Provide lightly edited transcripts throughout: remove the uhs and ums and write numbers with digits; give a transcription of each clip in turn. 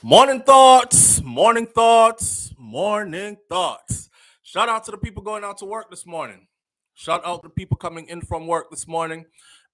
Morning thoughts, morning thoughts, morning thoughts. Shout out to the people going out to work this morning. Shout out to the people coming in from work this morning.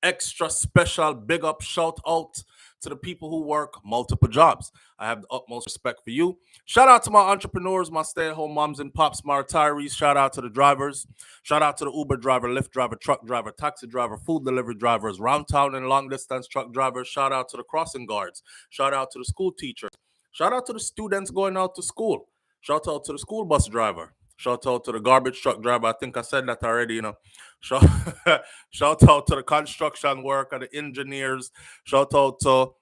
Extra special big up shout out to the people who work multiple jobs. I have the utmost respect for you. Shout out to my entrepreneurs, my stay at home moms and pops, my retirees. Shout out to the drivers. Shout out to the Uber driver, Lyft driver, truck driver, taxi driver, food delivery drivers, round town and long distance truck drivers. Shout out to the crossing guards. Shout out to the school teachers. Shout out to the students going out to school. Shout out to the school bus driver. Shout out to the garbage truck driver. I think I said that already. Shout, shout out to the construction worker, the engineers. Shout out to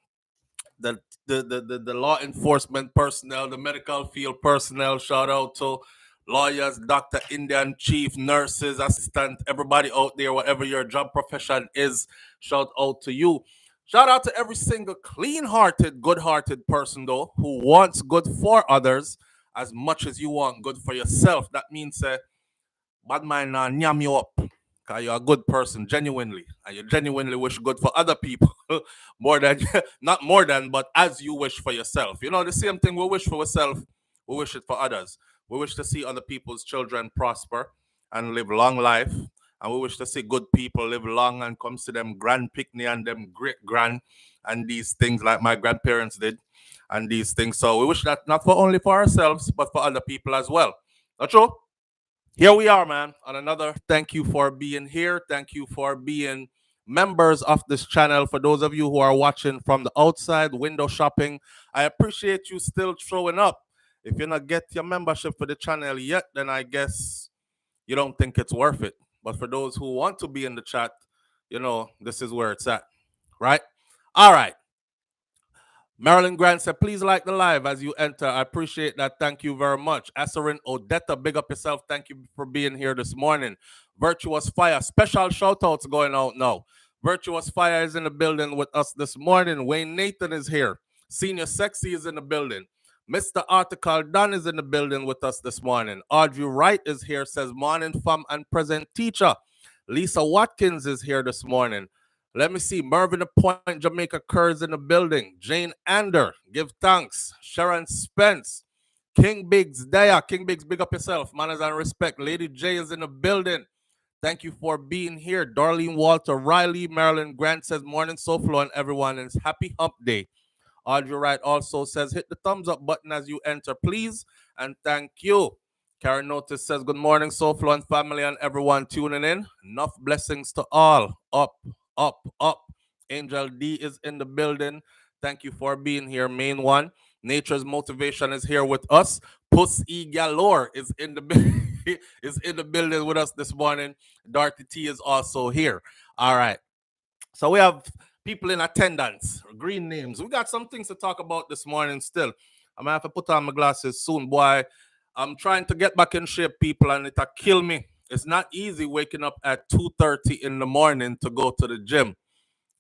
the law enforcement personnel, the medical field personnel. Shout out to lawyers, doctor, Indian chief, nurses, assistant, everybody out there, whatever your job profession is. Shout out to you. Shout out to every single clean-hearted, good-hearted person, though, who wants good for others as much as you want good for yourself. That means, bad mind nyam you up. Because you're a good person, genuinely. And you genuinely wish good for other people. More than, not more than, but as you wish for yourself. You know, the same thing we wish for ourselves, we wish it for others. We wish to see other people's children prosper and live long life. And we wish to see good people live long and come to them grand picnic and them great grand and these things like my grandparents did and these things. So we wish that not for only for ourselves, but for other people as well. Not true? Here we are, man, on another. Thank you for being here. Thank you for being members of this channel. For those of you who are watching from the outside, window shopping, I appreciate you still showing up. If you not get your membership for the channel yet, then I guess you don't think it's worth it. But for those who want to be in the chat, this is where it's at, right? All right. Marilyn Grant said, please like the live as you enter. I appreciate that. Thank you very much. Asserin Odetta, big up yourself. Thank you for being here this morning. Virtuous Fire, special shout outs going out now. Virtuous Fire is in the building with us this morning. Wayne Nathan is here. Senior Sexy is in the building. Mr. Article Don is in the building with us this morning. Audrey Wright is here, says morning fam and present teacher. Lisa Watkins is here this morning. Let me see. Mervyn the Point, Jamaica Curls in the building. Jane Ander, give thanks. Sharon Spence. King Biggs, Daya. King Biggs, big up yourself. Manners and respect. Lady J is in the building. Thank you for being here. Darlene Walter, Riley, Marilyn Grant says morning SouFlo and everyone is happy hump day. Audrey Wright also says hit the thumbs up button as you enter, please. And thank you. Karen Notice says good morning SouFlo and family and everyone tuning in. Enough blessings to all. Up, up. Angel D is in the building. Thank you for being here, main one. Nature's Motivation is here with us. Pussy Galore is in the is in the building with us this morning. Dorothy T is also here. All right. So we have people in attendance, green names. We got some things to talk about this morning still. I'm gonna have to put on my glasses soon, boy. I'm trying to get back in shape, people, and it'll kill me. It's not easy waking up at 2:30 in the morning to go to the gym.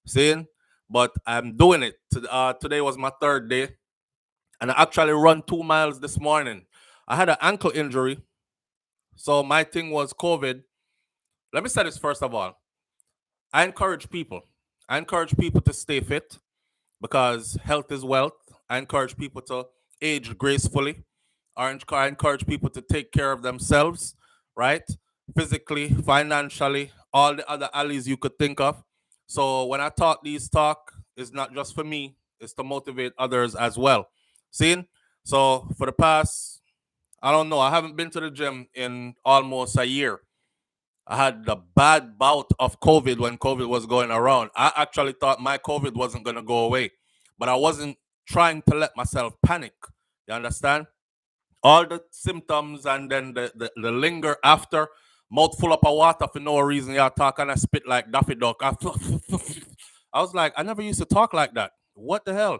Seeing? But I'm doing it. Today was my third day. And I actually run 2 miles this morning. I had an ankle injury. So my thing was COVID. Let me say this first of all. I encourage people to stay fit because health is wealth. I encourage people to age gracefully. I encourage people to take care of themselves, right? Physically, financially, all the other alleys you could think of. So when I talk these talk, it's not just for me, it's to motivate others as well. See? So for the past, I don't know, I haven't been to the gym in almost a year. I had the bad bout of COVID when COVID was going around. I actually thought my COVID wasn't going to go away, but I wasn't trying to let myself panic. You understand? All the symptoms and then the linger after, mouth full up of water for no reason. You talk and I spit like Daffy Duck. I was like, I never used to talk like that. What the hell?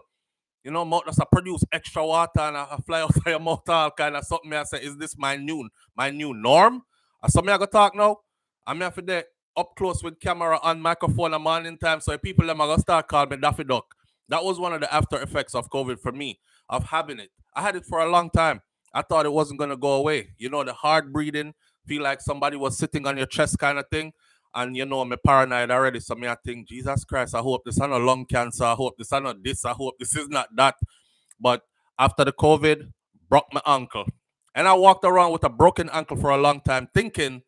You know, mouth just produce extra water and I fly out of your mouth all kind of something. I say, is this my new norm? Something I go talk now. I'm here for that up close with camera on microphone a morning time. So people them are gonna start calling me Daffy Duck. That was one of the after effects of COVID for me, of having it. I had it for a long time. I thought it wasn't gonna go away. You know, the hard breathing, feel like somebody was sitting on your chest kind of thing. And you know, I'm paranoid already. So me I think, Jesus Christ, I hope this is not lung cancer. I hope this is not this. I hope this is not that. But after the COVID, broke my ankle. And I walked around with a broken ankle for a long time thinking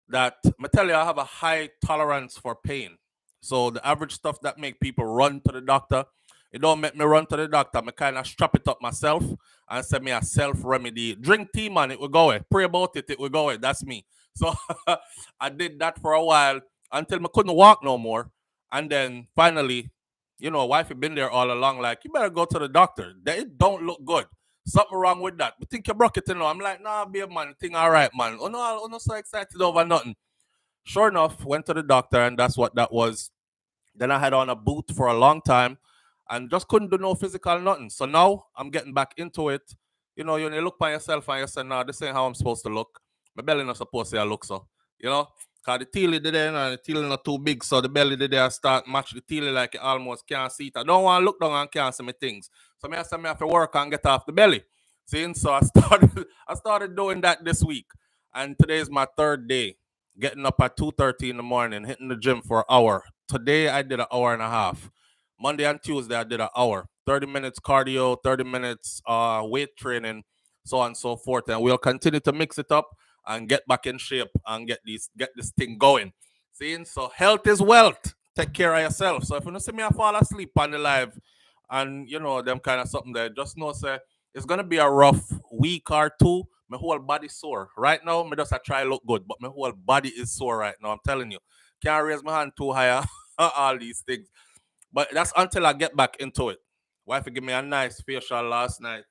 that, I tell you, I have a high tolerance for pain. So the average stuff that make people run to the doctor, it don't make me run to the doctor. I kind of strap it up myself and say me a self-remedy. Drink tea, man, it will go away. Pray about it, it will go away. That's me. So I did that for a while until I couldn't walk no more. And then finally, wife had been there all along, like, you better go to the doctor. It don't look good. Something wrong with that. But think you broke it, I'm like, nah, babe, man, thing all right, man. Oh no, I'm not so excited over nothing. Sure enough, went to the doctor, and that's what that was. Then I had on a boot for a long time and just couldn't do no physical nothing. So now I'm getting back into it. You look by yourself and you say, nah, this ain't how I'm supposed to look. My belly not supposed to look so. Because the teely did there and the teely not too big, so the belly did there start match the teely like you almost can't see it. I don't want to look down and can't see my things. So I said, I have to work and get off the belly. See, so I started doing that this week. And today is my third day. Getting up at 2:30 in the morning, hitting the gym for an hour. Today I did an hour and a half. Monday and Tuesday I did an hour. 30 minutes cardio, 30 minutes weight training, so on and so forth. And we'll continue to mix it up and get back in shape and get this thing going. See, so health is wealth. Take care of yourself. So if you don't see me I fall asleep on the live and them kind of something there, just know say it's gonna be a rough week or two. My whole body sore. Right now, me just I try look good, but my whole body is sore right now. I'm telling you. Can't raise my hand too high all these things. But that's until I get back into it. Wife give me a nice facial last night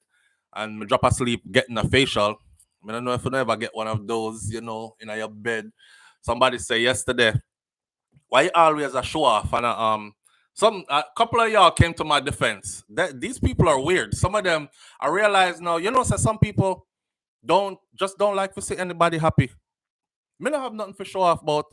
and me drop asleep getting a facial. I don't know if you never get one of those, in your bed. Somebody say yesterday, why you always a show off? And a couple of y'all came to my defense. These people are weird. Some of them, I realize now, say some people don't like to see anybody happy. Me not have nothing for show off about.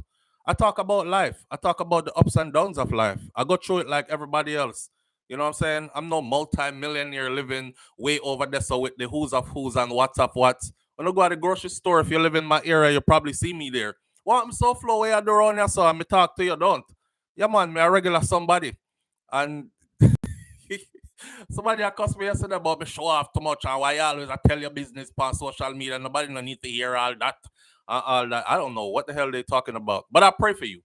I talk about life. I talk about the ups and downs of life. I go through it like everybody else. You know what I'm saying? I'm no multi-millionaire living way over there so with the who's of who's and what's of what's. When I go to the grocery store, if you live in my area, you probably see me there. What I'm so flow way I do around here so I me talk to you, don't. Yeah man, me a regular somebody. And somebody accused me yesterday about me show off too much and why you always I tell your business on social media. Nobody no need to hear all that. All that. I don't know what the hell they're talking about. But I pray for you.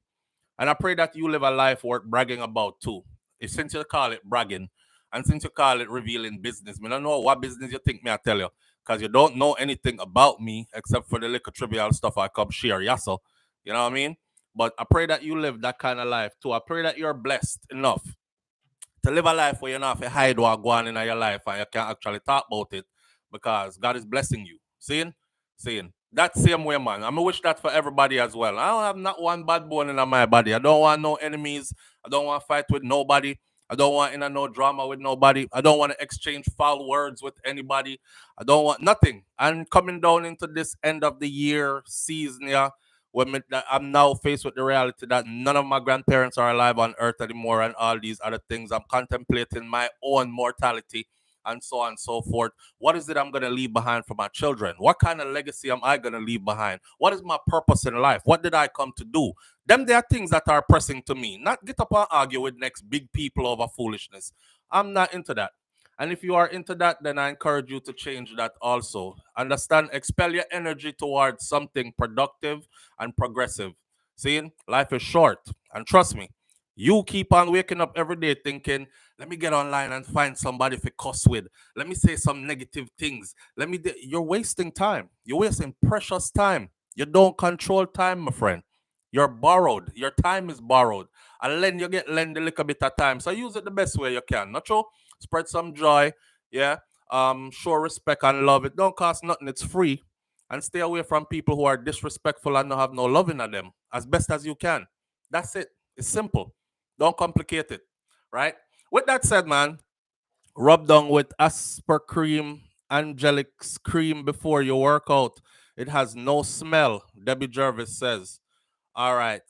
And I pray that you live a life worth bragging about too. Since you call it bragging and since you call it revealing business, I don't know what business you think me I tell you. Because you don't know anything about me except for the little trivial stuff I come share. Yeah, so you know what I mean? But I pray that you live that kind of life too. I pray that you're blessed enough to live a life where you don't have to hide what going on in your life and you can actually talk about it because God is blessing you. Seeing. That same way, man. I'm gonna wish that for everybody as well. I don't have not one bad bone in my body. I don't want no enemies. I don't want to fight with nobody. I don't want no drama with nobody. I don't want to exchange foul words with anybody. I don't want nothing. And coming down into this end of the year season, yeah, I'm now faced with the reality that none of my grandparents are alive on earth anymore and all these other things. I'm contemplating my own mortality and so on and so forth. What is it I'm going to leave behind for my children? What kind of legacy am I going to leave behind? What is my purpose in life? What did I come to do? There are things that are pressing to me. Not get up and argue with next big people over foolishness. I'm not into that. And if you are into that, then I encourage you to change that also. Understand, expel your energy towards something productive and progressive. See, life is short. And trust me, you keep on waking up every day thinking, let me get online and find somebody to cuss with. Let me say some negative things. You're wasting time. You're wasting precious time. You don't control time, my friend. You're borrowed. Your time is borrowed. And then you get lend a little bit of time. So use it the best way you can. Not true? Spread some joy. Yeah. Show respect and love. It don't cost nothing. It's free. And stay away from people who are disrespectful and don't have no love in them as best as you can. That's it. It's simple. Don't complicate it. Right? With that said, man, rub down with Asper cream, Angelic's cream before you work out. It has no smell, Debbie Jervis says. All right.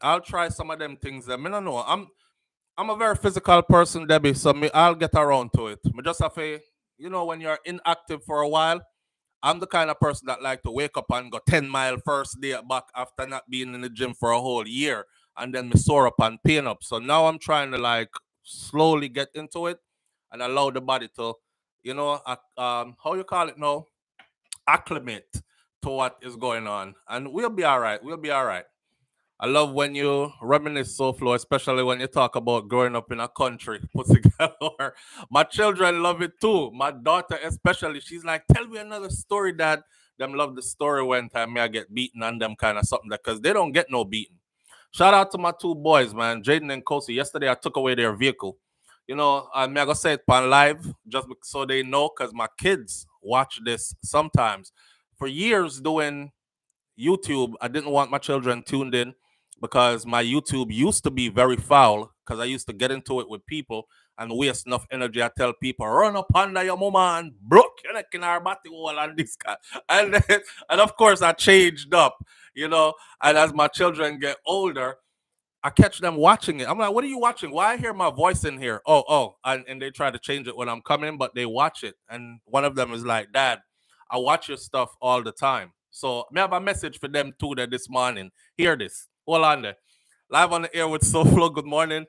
I'll try some of them things. I don't know. I'm a very physical person, Debbie, so I'll get around to it. Me just have to, when you're inactive for a while, I'm the kind of person that like to wake up and go 10-mile first day back after not being in the gym for a whole year. And then me sore up and pain up. So now I'm trying to slowly get into it and allow the body to, how you call it now? Acclimate to what is going on. And we'll be all right. We'll be all right. I love when you reminisce SouFlo, especially when you talk about growing up in a country. Pussy galore. My children love it too. My daughter, especially, she's like, "Tell me another story, Dad." Them love the story when time me I get beaten and them kind of something because they don't get no beating. Shout out to my two boys, man, Jaden and Kosi. Yesterday I took away their vehicle. I'm gonna say it on live just so they know, because my kids watch this sometimes. For years doing YouTube, I didn't want my children tuned in because my YouTube used to be very foul because I used to get into it with people and waste enough energy. I tell people, run up under your mama and broke your neck in our body wall and this guy. And of course I changed up, and as my children get older, I catch them watching it. I'm like, what are you watching? Why I hear my voice in here? Oh. And they try to change it when I'm coming, but they watch it. And one of them is like, Dad, I watch your stuff all the time. So I have a message for them too that this morning. Hear this. Hold on there. Live on the air with SouFlo. Good morning.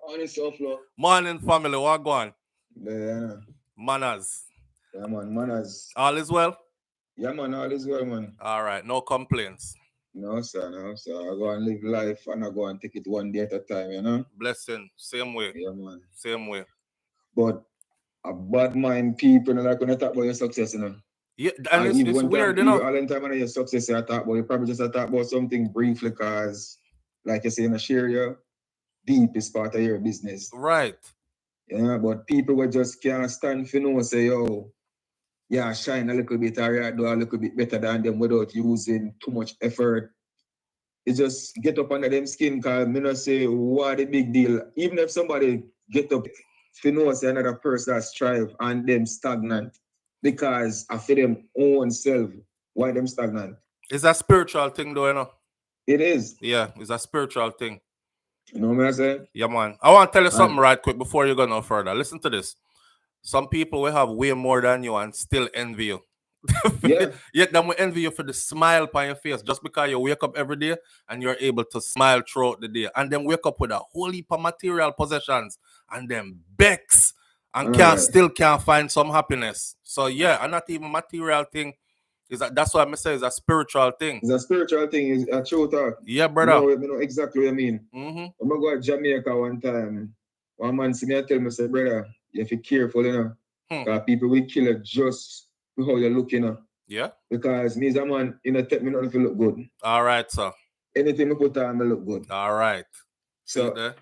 Morning, SouFlo. Morning, family. What going? Yeah. Manners. Yeah, man. Manners. All is well? Yeah, man. All is well, man. All right. No complaints. No, sir. No, sir. I go and live life and I go and take it one day at a time, Blessing. Same way. Yeah, man. Same way. But a bad mind people are not going to talk about your success. Yeah, and it's weird, All the time when your success, I talk about, you probably just talk about something briefly because, like you say, share your deepest part of your business. Right. Yeah, but people will just can't stand for say, yeah, shine a little bit or do a little bit better than them without using too much effort. It just get up under them skin because me not say what a big deal. Even if somebody get up, say another person that strive and them stagnant because I feel them own self. Why them stagnant? It's a spiritual thing though, It is. Yeah, it's a spiritual thing. You know what I'm saying? Yeah, man. I want to tell you something right quick before you go no further. Listen to this. Some people will have way more than you and still envy you. Yet them will envy you for the smile on your face just because you wake up every day and you're able to smile throughout the day. And then wake up with a whole heap of material possessions and then becks and still can't find some happiness. So yeah, and not even material thing. That's what I'm saying. It's a spiritual thing. It's a spiritual thing. It's a true talk. Yeah, brother. You know exactly what I mean. I'm going to Jamaica one time. One man see me and tell me, say, brother, you have to be careful, because people will kill you just how you look, Yeah. Because me as a man, take me nothing to look good. All right, sir. Anything I put on, me look good. All right. So,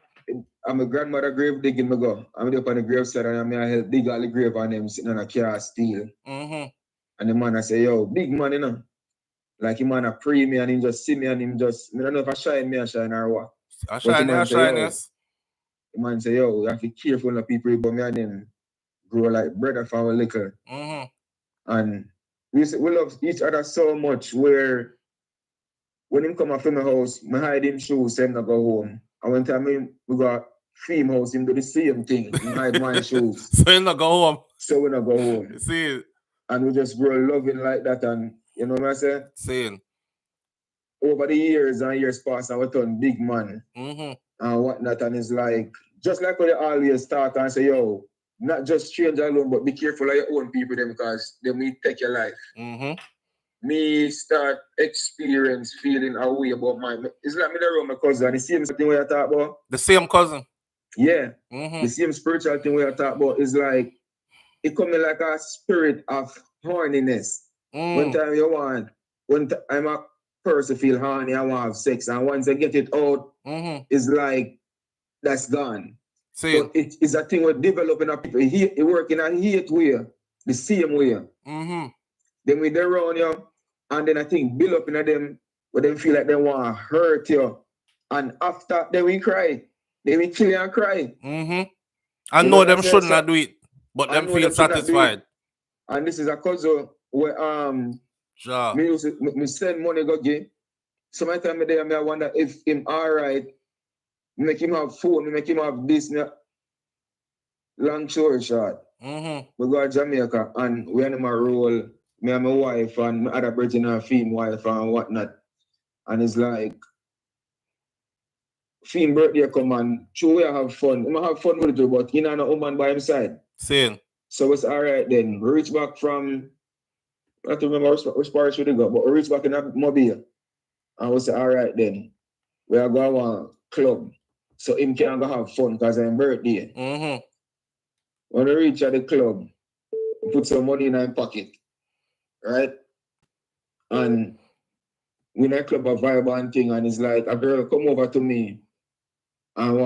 I'm a grandmother grave digging, me go. I'm up on the grave side and I help dig all the grave on them sitting on a car steel. And the man I say, yo, big man, Like him man a pray me and him just see me and him just, I don't know if I shine me or shine or what. I shine, yes. The man say, yo, you have to be careful of people, but me and him grow like brother for our liquor. And we love each other so much where when him come up from my house, I hide him shoes, so him not go home. And one time we got theme house, him do the same thing. He hide my shoes. So him not go home. So we not go home. See. And we just grow loving like that, and you know what I'm saying? Saying. Over the years and years past, I was turn big man and whatnot, and it's like, just like what they always start and say, yo, not just stranger alone, but be careful of your own people them because they will take your life. Me start experience feeling a way about mine. It's like me around my cousin, the same thing we are talking about. The same cousin? Yeah. The same spiritual thing we are talking about is like, it coming like a spirit of horniness. One time you want, I'm a person feel horny, I want to have sex, and once I get it out, it's like, that's gone. So it is a thing we're developing up people. It work in a hate way, the same way. Then we they around you, and then I think build up in them, where them feel like they want to hurt you. And after, they will cry. They will kill you and cry. I know them shouldn't not do it. But them feel satisfied. And this is a cousin where me send money go give. Sometimes I wonder if him alright. Make him have phone, make him have this. Long story short. We go to Jamaica and we are in my role. Me and my wife and my other brother and Finn wife and whatnot. And it's like Finn birthday come and sure we have fun. We have fun with it, but he not a woman by his side. Same. So it's all right then. We reach back from, I don't remember which part should we go, but we reach back in a mobile. And we say, all right then. We are going to a club. So him can go have fun because it's birthday. When we reach at the club, we put some money in our pocket. Right? And we in a club a vibe and thing, and it's like a girl come over to me and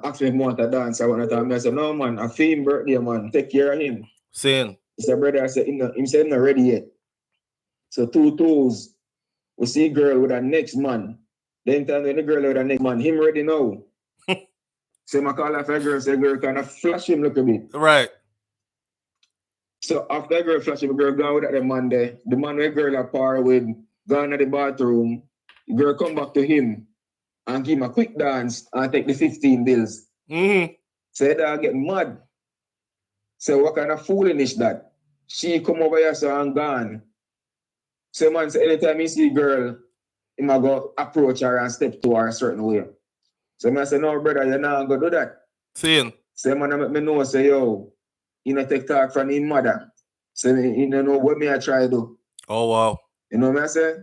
ask me if I want to dance. I want to dance. I said, no man, I feel him birthday, man. Take care of him. Saying. He said, brother, I said, him said not ready yet. So 2 toes, we see a girl with a next man. Then time when the girl with a next man, him ready now. So I call after a girl, say girl kind of flash him look a bit. Right. So after the girl flash him, the girl gone with that man there. The man with the girl a par with, gone to the bathroom. The girl come back to him and give him a quick dance and take the 15 bills. So the dog get mad. So what kind of foolishness that? She come over here so and gone. So man, so anytime you see girl, he might go approach her and step to her a certain way. So I say, no brother, you're not going to do that. Saying. So man, I make me know, say, yo, you know, take talk from his mother. So you know what me I try to do. Oh wow. You know what I say?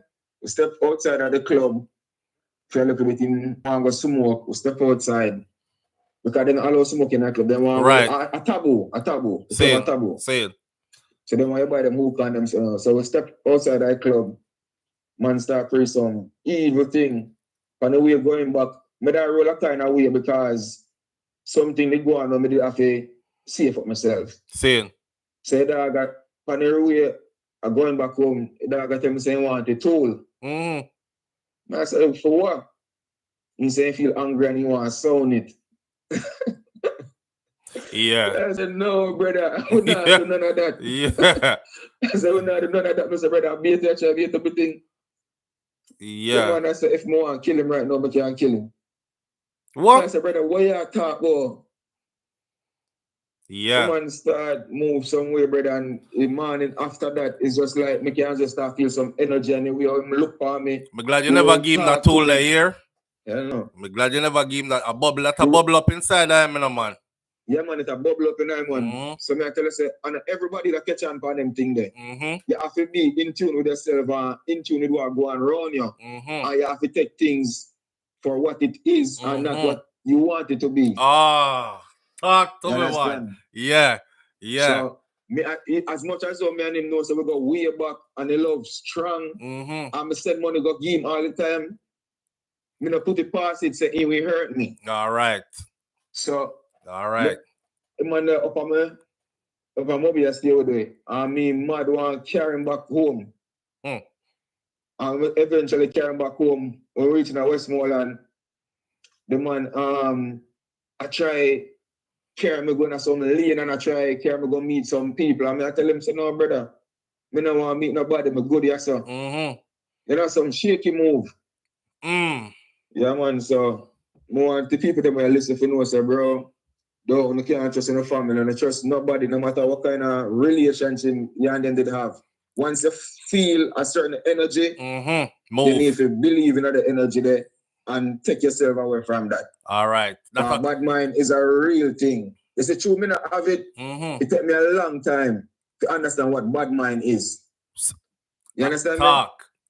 We step outside of the club. If you look at it, in want go smoke, we step outside. Because they don't allow smoking in the club. They want right. a taboo. Saying. A taboo. Saying. So they want to buy them hook on them. So we step outside that club. Man start pray some evil thing. On the way going back, I don't roll a kind of way because something they go on and I did have to save up myself. Saying. So that I got on the way, I'm going back home, that I got him saying want a tool. I said, for what? He said he feel angry and he want to sound it. Yeah. I said, no, brother, I would not do none of that. Yeah. I said, I would not do none of that. I said, brother, be a teacher, be a thing. Yeah. Man, I said, if I want to kill him right now, I can't kill him. What? I said, brother, what you talk about? Yeah. Man start move somewhere, brother, and the morning after that, it's just like, me can just start feel some energy and the way him look for me. I'm glad you never give him that tool there here. Yeah, no. I'm glad you never give him that a bubble up inside of him, man. Yeah, man, it's a bubble up in him, man. So me I tell you, say, and everybody that catch on for them thing there, you have to be in tune with yourself and in tune with what going around you. And you have to take things for what it is and not what you want it to be. Talk to me, man. Yeah. So, me, as much as me and him know, so we go way back and the love strong. And me send money go give him all the time. Me not put it past it, say he will hurt me. All right. So, all right. Man, up on mobile stay with me. And me mad want to carry him back home. And we eventually carry him back home. We reach in Westmoreland. The man, I try carry me going to some lane and I try carry me go meet some people. And I tell him, say, no, brother, me don't want to meet nobody, me good here, so. You know, some shaky move. Yeah, man, so I want the people that may listen for know, say, bro, you can't trust in the family and trust nobody, no matter what kind of relationship you and them did have. Once you feel a certain energy, you need to believe in the energy there and take yourself away from that. All right. Bad mind is a real thing. It's a true, me not have it. It took me a long time to understand what bad mind is. You understand me?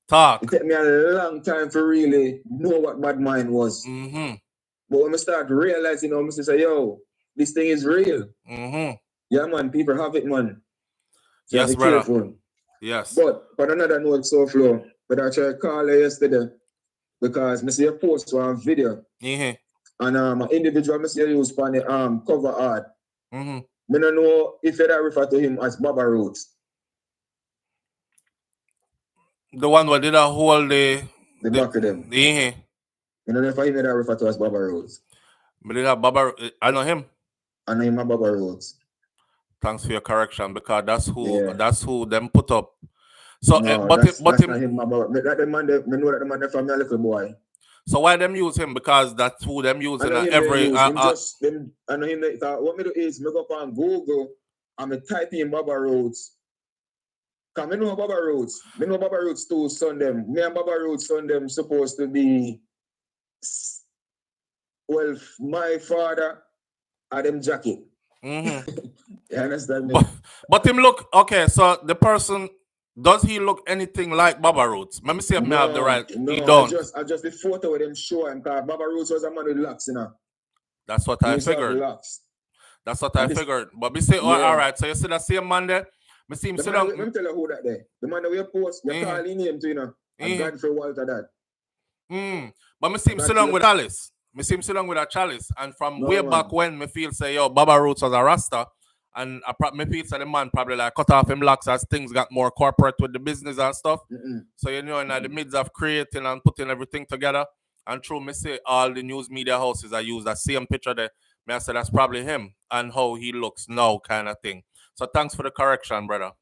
Talk. It took me a long time to really know what bad mind was. But when I start realizing, I say, yo, this thing is real. Yeah, man, people have it, man. So yes, be brother. Careful. Yes. But on another note, SouFlo, but I tried to call her yesterday because I see a post on video. And an individual I see you use on the cover art. I don't know if you refer to him as Baba Roots. The one who did a whole the back of them. I don't know if I refer to as Baba Roots. I know him. I know him as Baba Roots. Thanks for your correction, because that's who them put up. So, no, but that's him, not him. That the man, me know that the man from a little boy. So why them use him? Because that's who them using every. I know him. What me do is me go up on Google and me type in Baba Roots. Cause me know Baba Roots. Me know Baba Roots too. Son them. Me and Baba Roots son them supposed to be. Well, my father had them jacket. You You understand me? But him look okay. So the person, does he look anything like Baba Roots? Let me see if I have the right. He No, don't. I just the photo with him show him because Baba Roots was a man with locks, you know. That's what I figured. That's what I figured. But we say, oh, yeah. all right. So you see that same man there? Me see him sit down. Let me tell you who that there. The man that we post, you call his name to, you know. And Godfrey Walter that. But me see him sit down with Chalice. Me see him sit down with a Chalice. And from way back when, me feel say, yo, Baba Roots was a Rasta. And me feel say the man probably like cut off him locks as things got more corporate with the business and stuff. So, you know, in the midst of creating and putting everything together, and true, me say all the news media houses I use that same picture there. Me I say that's probably him and how he looks now, kind of thing. So thanks for the correction, brother.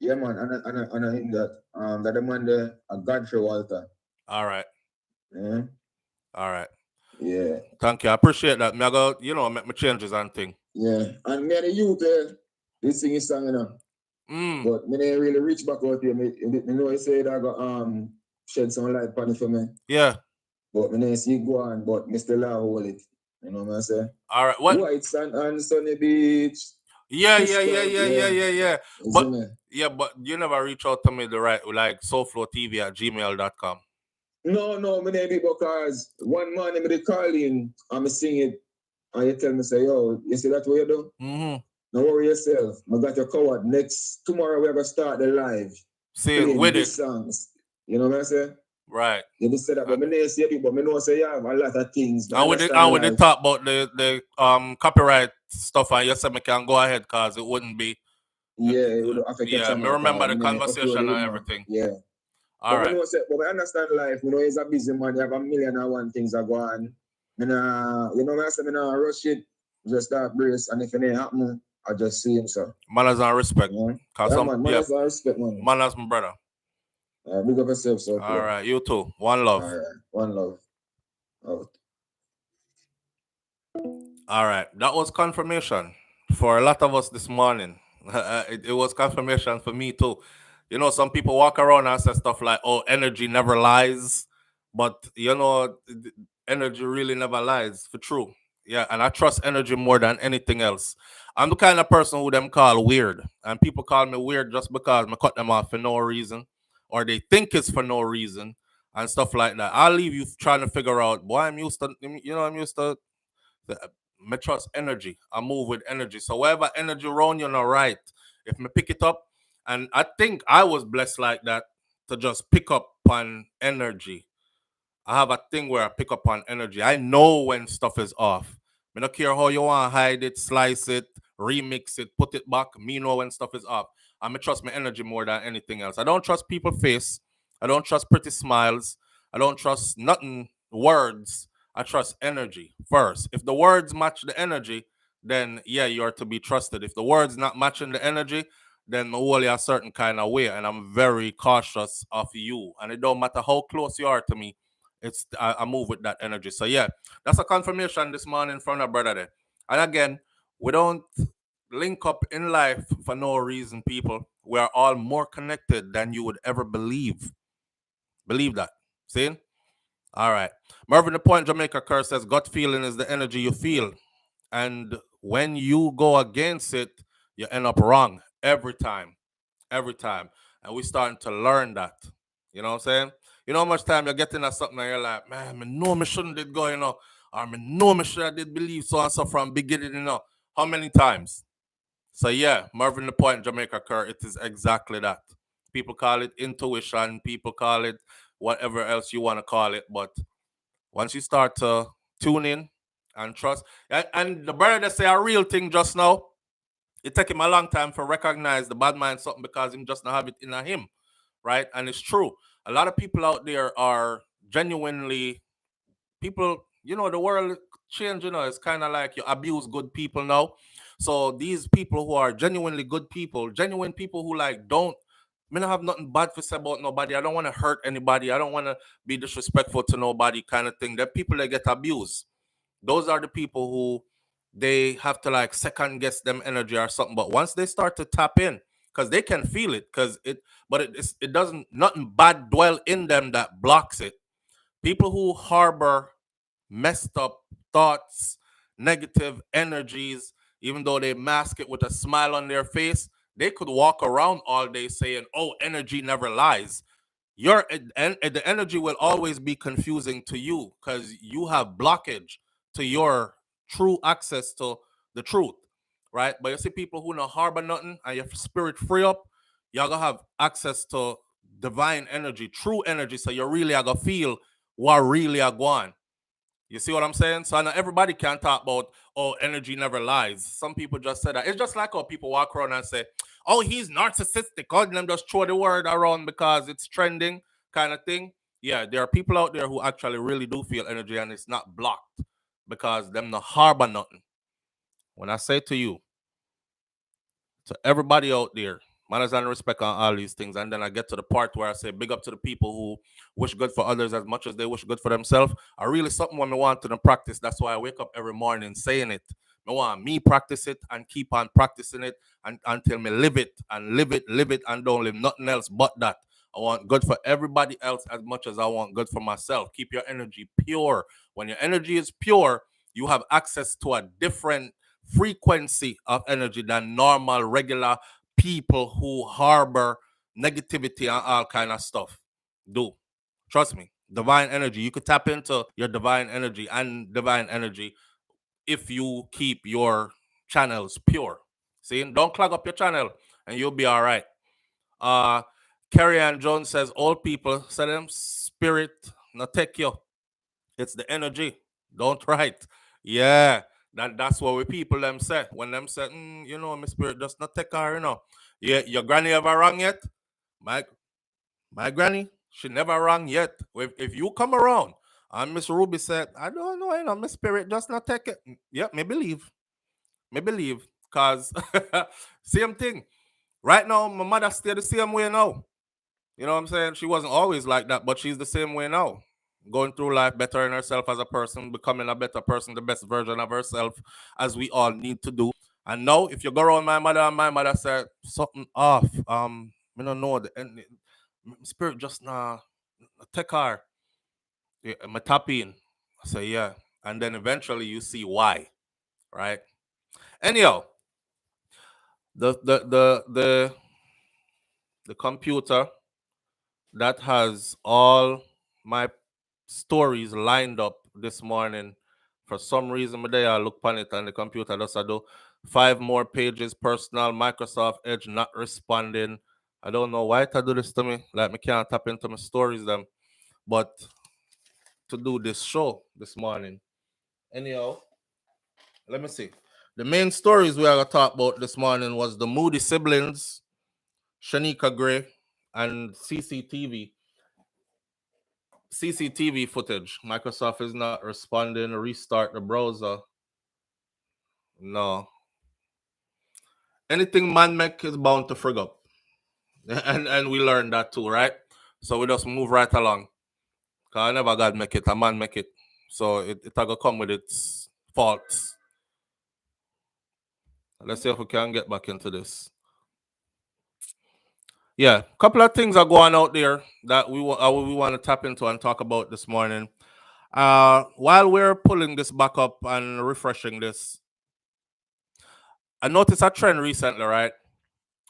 Yeah, man, and I think that the man there, a Godfrey Walter. All right. Yeah. All right. Yeah. Thank you. I appreciate that. Me I go, you know, make my changes and thing. Yeah. And me and the youth, this thing is song, you know. But me ain't really reach back out here. Me know I say that I got shed some light on it for me. Yeah. But me ain't see it go on, but me still hold it. You know what I say? All right. What? White sand and sunny beach. Yeah. But you never reach out to me the right, like SouFLoTV@gmail.com. No, me never because one morning me call in and me sing it and you tell me say, yo, you see that what you do? Don't worry yourself. I got your covered. Tomorrow we're gonna start the live. Sing with it. Songs. You know what I say? Right. You just said that, but me never see it, but me know say yeah, a lot of things. And when they talk about the copyright stuff, and you said me can go ahead because it wouldn't be. Yeah, it would affect your channel. Me remember the conversation and everything. Yeah. All right. But I understand life. You know, he's a busy man. You have 1,000,001 things that go on. You know what I say? I rush it. Just start brace. And if it ain't happen, I just see him, sir. Manners and respect. Manners and respect, man. Manners, my brother. Big up yourself, sir. All right. You too. One love. All right. One love. Out. All right. That was confirmation for a lot of us this morning. It was confirmation for me too. You know, some people walk around and say stuff like, oh, energy never lies. But, you know, energy really never lies, for true. Yeah, and I trust energy more than anything else. I'm the kind of person who them call weird. And people call me weird just because I cut them off for no reason. Or they think it's for no reason. And stuff like that. I'll leave you trying to figure out, boy, I'm used to I trust energy. I move with energy. So wherever energy around you, not right. If me pick it up, and I think I was blessed like that to just pick up on energy. I have a thing where I pick up on energy. I know when stuff is off. I don't care how you want to hide it, slice it, remix it, put it back. Me know when stuff is off. I trust my energy more than anything else. I don't trust people's face. I don't trust pretty smiles. I don't trust nothing, words. I trust energy first. If the words match the energy, then yeah, you are to be trusted. If the words not matching the energy, then I'm only a certain kind of way, and I'm very cautious of you. And it don't matter how close you are to me, I move with that energy. So yeah, that's a confirmation this morning from a brother there. And again, we don't link up in life for no reason, people. We are all more connected than you would ever believe. Believe that. See? All right. Mervin the Point Jamaica Curse says gut feeling is the energy you feel. And when you go against it, you end up wrong every time. Every time. And we're starting to learn that. You know what I'm saying? You know how much time you're getting at something and you're like, man, I know me shouldn't did go, you know. Or I know me should have did believe so and so from beginning, you know. How many times? So yeah, Mervin the Point Jamaica Curse, it is exactly that. People call it intuition. People call it whatever else you want to call it. But once you start to tune in and trust, and the brother that say a real thing just now, it take him a long time to recognize the bad mind something because him just not have it in him, right? And it's true. A lot of people out there are genuinely people. You know, the world change. You know, it's kind of like you abuse good people now. So these people who are genuinely good people, genuine people who like don't. I don't have nothing bad to say about nobody. I don't want to hurt anybody. I don't want to be disrespectful to nobody, kind of thing. They're people that get abused. Those are the people who they have to like second guess them energy or something. But once they start to tap in, because they can feel it, it doesn't nothing bad dwell in them that blocks it. People who harbor messed up thoughts, negative energies, even though they mask it with a smile on their face, they could walk around all day saying, "Oh, energy never lies." The energy will always be confusing to you because you have blockage to your true access to the truth, right? But you see people who no harbor nothing and your spirit free up, you're gonna have access to divine energy, true energy. So you really are gonna feel what really are going. You see what I'm saying? So I know everybody can talk about, oh, energy never lies. Some people just say that. It's just like how people walk around and say, oh, he's narcissistic. All them just throw the word around because it's trending kind of thing. Yeah, there are people out there who actually really do feel energy and it's not blocked because them no harbor nothing. When I say to you, to everybody out there, manners and respect on all these things. And then I get to the part where I say big up to the people who wish good for others as much as they wish good for themselves. I really something what I want to practice. That's why I wake up every morning saying it. I want me practice it and keep on practicing it and until me live it and live it and don't live nothing else but that. I want good for everybody else as much as I want good for myself. Keep your energy pure. When your energy is pure, you have access to a different frequency of energy than normal, regular people who harbor negativity and all kind of stuff do. Trust me, divine energy. You could tap into your divine energy and divine energy if you keep your channels pure. See, don't clog up your channel and you'll be all right. Carrie Ann Jones says, old people say them spirit not take you. It's the energy. Don't write. Yeah. That's what we people them say. When them say, you know, my spirit does not take her, you know. Yeah, your granny ever wrong yet? My granny, she never wrong yet. If you come around and Miss Ruby said, I don't know, you know, my spirit does not take it. Yeah, me believe. Me believe. Cause same thing. Right now, my mother stay the same way now. You know what I'm saying? She wasn't always like that, but she's the same way now. Going through life, bettering herself as a person, becoming a better person, the best version of herself, as we all need to do. And now, if you go around my mother and my mother said something off, I don't know, the spirit just take her, yeah, my tap in. I say, yeah. And then eventually you see why, right? Anyhow, the the the the the computer that has all my stories lined up this morning. For some reason, today I look on it and the computer does I do 5 more pages. Personal Microsoft Edge not responding. I don't know why it do this to me. Like me can't tap into my stories them. But to do this show this morning. Anyhow, let me see. The main stories we are gonna talk about this morning was the Moody siblings, Shineka Gray, and CCTV footage. Microsoft is not responding. Restart the browser. No. Anything man make is bound to frig up. And we learned that too, right? So we just move right along. Cause I never God make it, a man make it. So it gonna come with its faults. Let's see if we can get back into this. Yeah, a couple of things are going out there that we want to tap into and talk about this morning. While we're pulling this back up and refreshing this, I noticed a trend recently, right?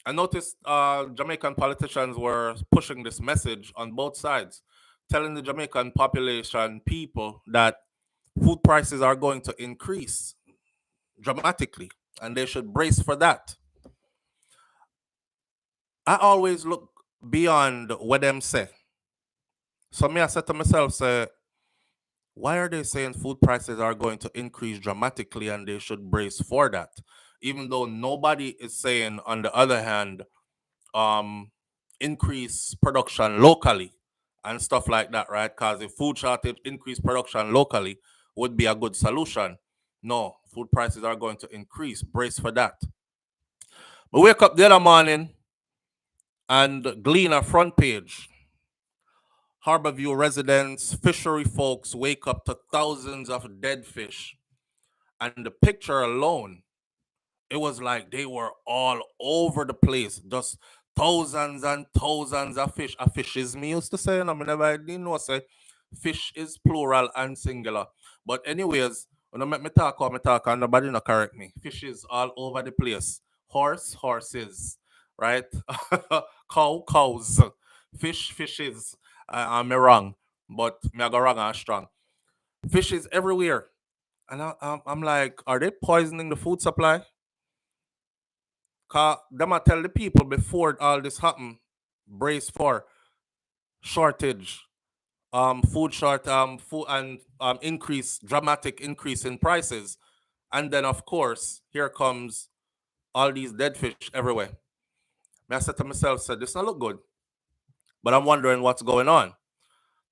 I noticed Jamaican politicians were pushing this message on both sides, telling the Jamaican population, people, that food prices are going to increase dramatically and they should brace for that. I always look beyond what them say. So me, I said to myself, say, why are they saying food prices are going to increase dramatically and they should brace for that? Even though nobody is saying, on the other hand, increase production locally and stuff like that, right? Because if food shortage, increase production locally would be a good solution. No, food prices are going to increase. Brace for that. We wake up the other morning and glean a front page. Harborview residents, fishery folks wake up to thousands of dead fish. And the picture alone, it was like they were all over the place, just thousands and thousands of fish. A fish is me used to say, and I never didn't know say fish is plural and singular. But anyways, When I make me talk, and nobody no correct me. Fishes all over the place. Horses, right? Cows. Fishes. I'm wrong, but me I go wrong and strong. Fishes everywhere. And I'm like, are they poisoning the food supply? Cause them I tell the people before all this happened, brace for shortage, food short, food and increase, dramatic increase in prices, and then of course here comes all these dead fish everywhere. I said to myself, said this not look good, but I'm wondering what's going on.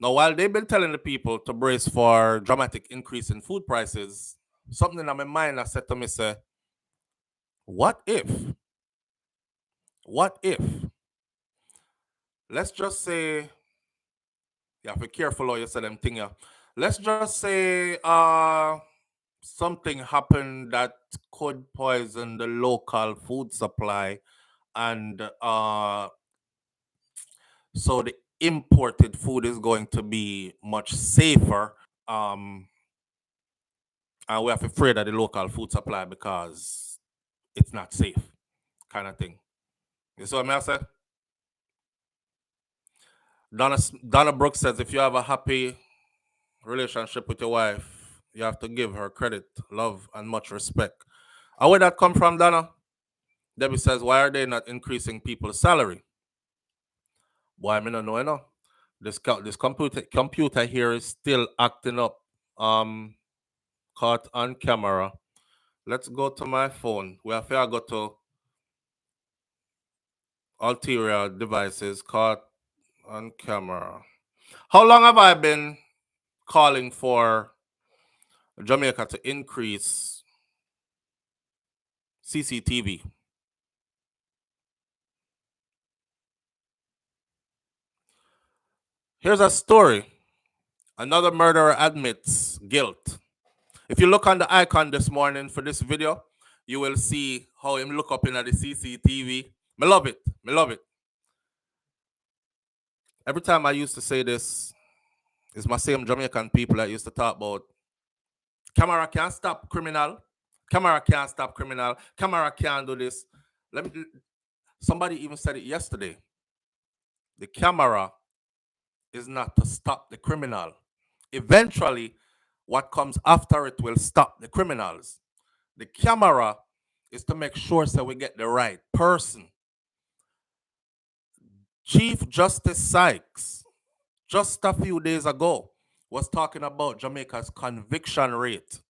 Now, while they've been telling the people to brace for dramatic increase in food prices, something in my mind I said to me, say, what if? What if? Let's just say, yeah, be careful how you say them thing, yeah. Let's just say something happened that could poison the local food supply, and so the imported food is going to be much safer. Um, and we have to afraid of the local food supply because it's not safe, kind of thing. You see what I say? Donna Brooks says if you have a happy relationship with your wife, you have to give her credit, love, and much respect. And where that come from, Donna? Debbie says, why are they not increasing people's salary? Boy, I mean, I don't know, you know. This computer here is still acting up. Caught on camera. Let's go to my phone. We have to go to ulterior devices. Caught on camera. How long have I been calling for Jamaica to increase CCTV? Here's a story. Another murderer admits guilt. If you look on the icon this morning for this video, you will see how him look up in the CCTV. Me love it. Me love it. Every time I used to say this, it's my same Jamaican people that used to talk about camera can't stop criminal. Camera can't stop criminal. Camera can't do this. Somebody even said it yesterday. The camera is not to stop the criminal. Eventually, what comes after it will stop the criminals. The camera is to make sure that we get the right person. Chief Justice Sykes, just a few days ago, was talking about Jamaica's conviction rate.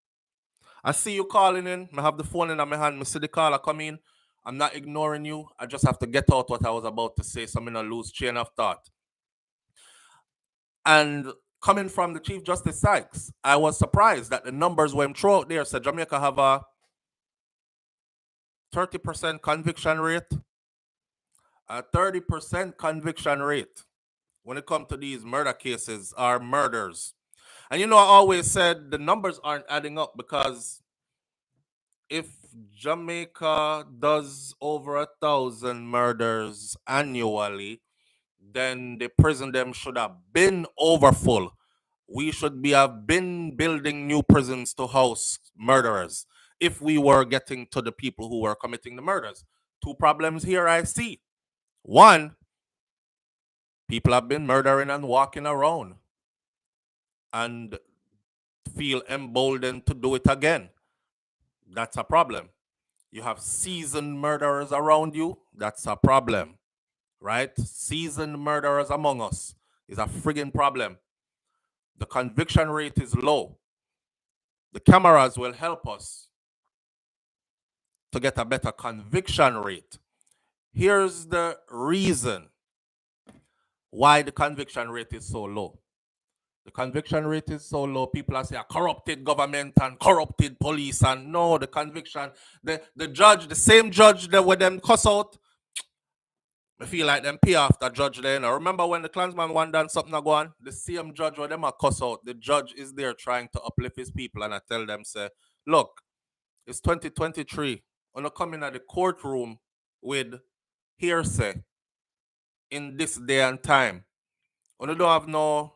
I see you calling in. I have the phone in my hand. I see the caller come in. I'm not ignoring you. I just have to get out what I was about to say so I'm in a loose chain of thought. And coming from the Chief Justice Sykes, I was surprised that the numbers when thrown out there said Jamaica have a 30% conviction rate. A 30% conviction rate when it comes to these murder cases or murders. And you know, I always said the numbers aren't adding up because if Jamaica does over 1,000 murders annually, then the prison them should have been overfull. We should have been building new prisons to house murderers if we were getting to the people who were committing the murders. Two problems here I see. One, people have been murdering and walking around and feel emboldened to do it again. That's a problem. You have seasoned murderers around you. That's a problem, right? Seasoned murderers among us is a friggin' problem. The conviction rate is low. The cameras will help us to get a better conviction rate. Here's the reason why the conviction rate is so low. The conviction rate is so low. People are saying a corrupted government and corrupted police, and no, the conviction, the judge, the same judge that with them cuss out, I feel like them pay off the judge there. Now remember when the Klansman one done something go on, the same judge where them a cuss out, the judge is there trying to uplift his people, and I tell them, say, look, it's 2023. When I come in at the courtroom with hearsay in this day and time, when you don't have no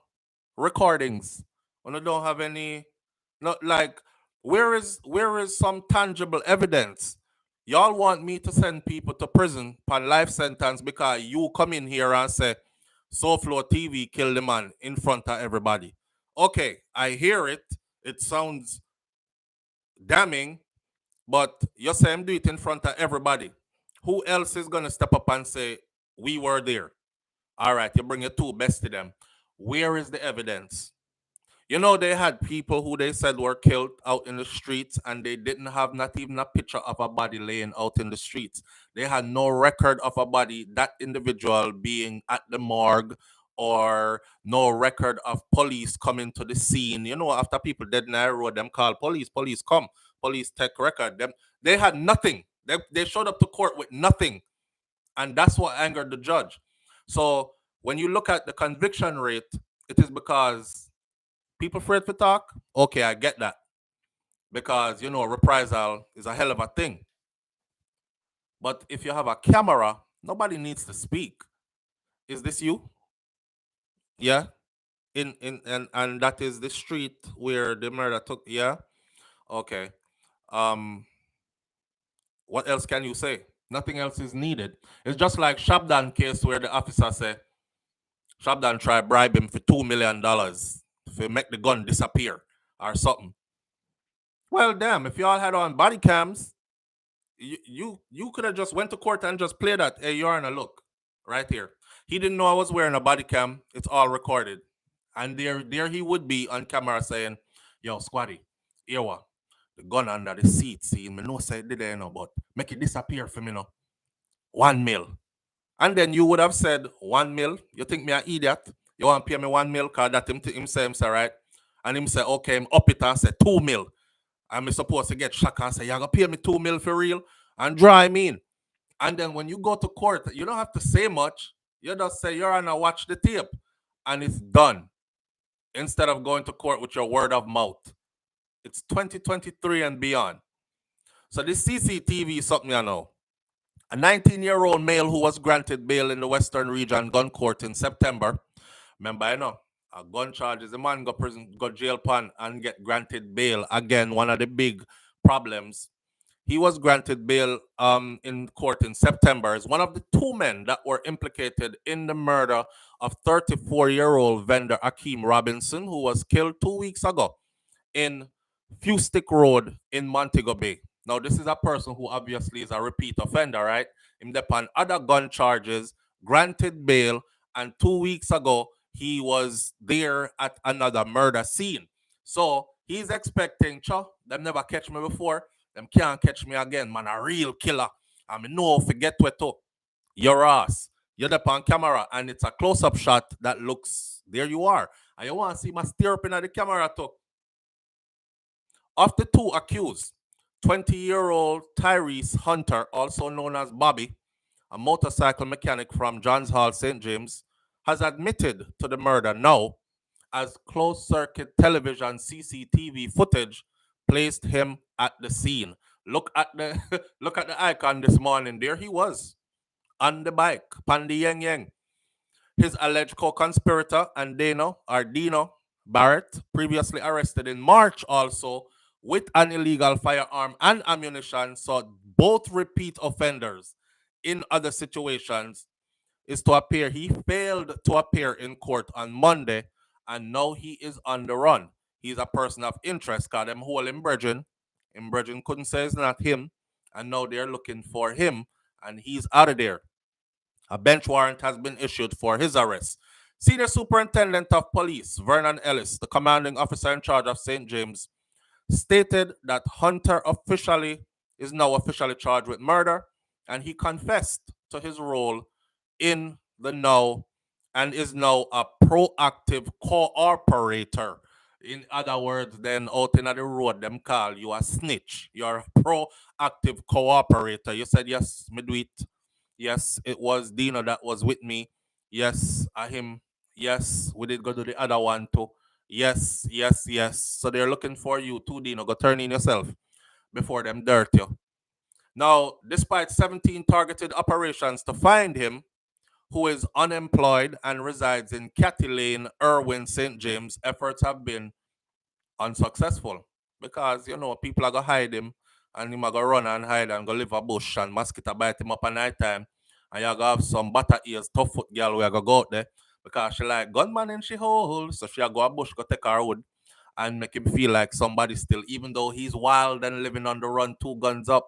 recordings, when you don't have any, not like Where is some tangible evidence? Y'all want me to send people to prison for life sentence because you come in here and say SouFLoTV killed the man in front of everybody. Okay, I hear it. It sounds damning, but you say him do it in front of everybody. Who else is gonna step up and say we were there? All right, you bring your two best to them. Where is the evidence? You know, they had people who they said were killed out in the streets, and they didn't have not even a picture of a body laying out in the streets. They had no record of a body, that individual being at the morgue, or no record of police coming to the scene. You know, after people dead in the road, them call police, police come, police take record. Them they had nothing. They showed up to court with nothing, and that's what angered the judge. So when you look at the conviction rate, it is because people afraid to talk. Okay, I get that. Because, you know, reprisal is a hell of a thing. But if you have a camera, nobody needs to speak. Is this you? Yeah. In and that is the street where the murder took. Yeah. Okay. Um what else can you say? Nothing else is needed. It's just like Shabdan case where the officer said Shabdan tried bribe him for $2 million to make the gun disappear or something. Well, damn, if y'all had on body cams, you could have just went to court and just played that. Hey, you're on a look right here. He didn't know I was wearing a body cam. It's all recorded, and there he would be on camera saying, "Yo, Squaddy, here what? The gun under the seat. See, me no say did there, but make it disappear for me, no. 1 mil." And then you would have said 1 mil. You think me an idiot? You want to pay me 1 mil? Cause that him say right, and him say okay, him up it and say 2 mil. I'm supposed to get shocked and say, you're going to pay me 2 mil for real? And draw him in. And then when you go to court, you don't have to say much. You just say, you're on a watch the tape. And it's done. Instead of going to court with your word of mouth. It's 2023 and beyond. So this CCTV is something I know. A 19-year-old male who was granted bail in the Western Region Gun Court in September. Remember, you know, a gun charges, the man go prison, go jail pan and get granted bail. Again, one of the big problems. He was granted bail in court in September as one of the two men that were implicated in the murder of 34-year-old vendor Akeem Robinson, who was killed 2 weeks ago in Fustic Road in Montego Bay. Now, this is a person who obviously is a repeat offender, right? Him upon other gun charges, granted bail, and 2 weeks ago, he was there at another murder scene. So he's expecting, them never catch me before, them can't catch me again, man, a real killer. I mean, no, forget what to. Your ass. You're up on camera, and it's a close-up shot that looks, there you are. And you want to see my stare up in the camera too. Of the two accused, 20-year-old Tyrese Hunter, also known as Bobby, a motorcycle mechanic from Johns Hall, St. James, has admitted to the murder now, as closed-circuit television CCTV footage placed him at the scene. Look at the look at the icon this morning. There he was on the bike, Pandi Yang Yang. His alleged co-conspirator and Dino Barrett, previously arrested in March also with an illegal firearm and ammunition, so both repeat offenders in other situations, is to appear. He failed to appear in court on Monday, and now he is on the run. He's a person of interest, because them hold him Bridgen. Him Bridgen couldn't say it's not him, and now they're looking for him, and he's out of there. A bench warrant has been issued for his arrest. Senior Superintendent of Police Vernon Ellis, the commanding officer in charge of St. James, stated that Hunter is now officially charged with murder, and he confessed to his role in the now and is now a proactive cooperator. In other words, then out in the road, them call you a snitch. You're a proactive cooperator. You said, yes, me do it. Yes, it was Dino that was with me. Yes, him. Yes, we did go to the other one too. Yes, yes, yes. So they're looking for you too, Dino. Go turn in yourself before them dirt you. Now, despite 17 targeted operations to find him, who is unemployed and resides in Catty Lane, Irwin, St. James, efforts have been unsuccessful. because, people are going to hide him and him are going to run and hide and go live a bush and mosquito bite him up at night time. And you're going to have some butter ears, tough foot girl who are going to go out there because she like gunman in she hole. So she go a bush, go take her wood and make him feel like somebody still, even though he's wild and living on the run, 2 guns up.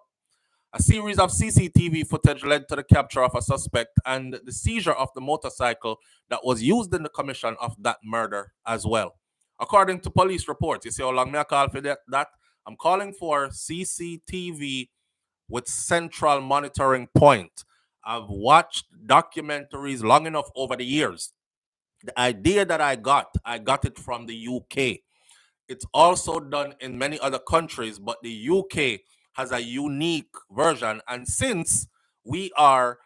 A series of CCTV footage led to the capture of a suspect and the seizure of the motorcycle that was used in the commission of that murder as well. According to police reports, you see how long me I call for that? I'm calling for CCTV with central monitoring point. I've watched documentaries long enough over the years. The idea that I got it from the UK. It's also done in many other countries, but the UK has a unique version. And since we are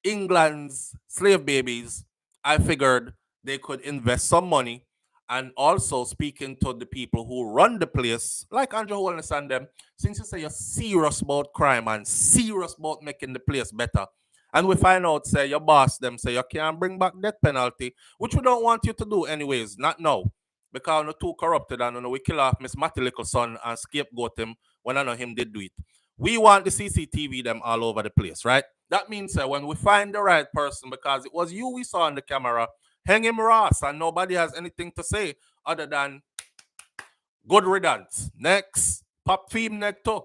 England's slave babies, I figured they could invest some money and also speaking to the people who run the place, like Andrew Holness and them, since you say you're serious about crime and serious about making the place better. And we find out, say, your boss, them say you can't bring back death penalty, which we don't want you to do anyways, not now because we're too corrupted and we kill off Miss Matty little son and scapegoat him when I know him did do it. We want the CCTV them all over the place, right? That means when we find the right person, because it was you we saw on the camera, hang him Ross and nobody has anything to say other than good riddance. Next, pop theme neck too.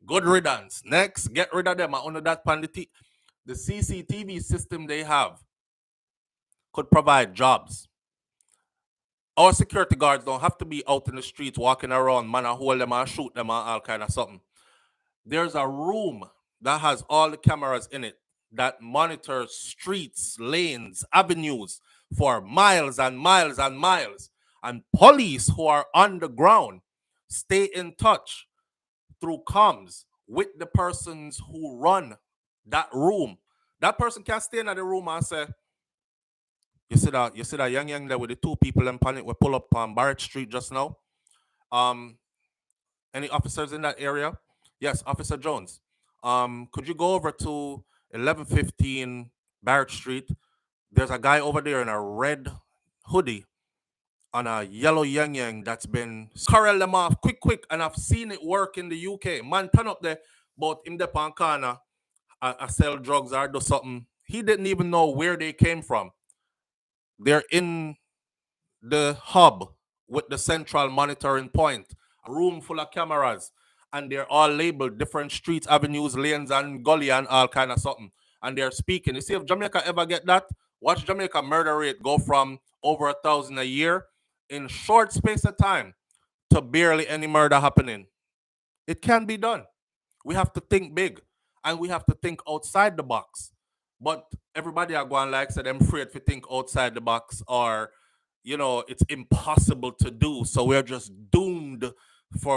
Good riddance. Next, get rid of them. I under that panditi. The CCTV system they have could provide jobs. Our security guards don't have to be out in the streets walking around, man, and hold them and shoot them and all kind of something. There's a room that has all the cameras in it that monitors streets, lanes, avenues for miles and miles and miles. And police who are on the ground stay in touch through comms with the persons who run that room. That person can't stay in the room and say, you see that young there with the 2 people in panic we pull up on Barrett Street just now. Any officers in that area? Yes, Officer Jones. Could you go over to 1115 Barrett Street? There's a guy over there in a red hoodie on a yellow yang that's been corral them off quick, and I've seen it work in the UK. Man turn up there, but in the pan corner, I sell drugs or do something. He didn't even know where they came from. They're in the hub with the central monitoring point, a room full of cameras, and they're all labeled different streets, avenues, lanes, and gully and all kind of something. And they're speaking. You see, if Jamaica ever get that, watch Jamaica murder rate go from over 1,000 a year in short space of time to barely any murder happening. It can be done. We have to think big and we have to think outside the box. But everybody are going like said, I'm afraid to think outside the box or it's impossible to do. So we're just doomed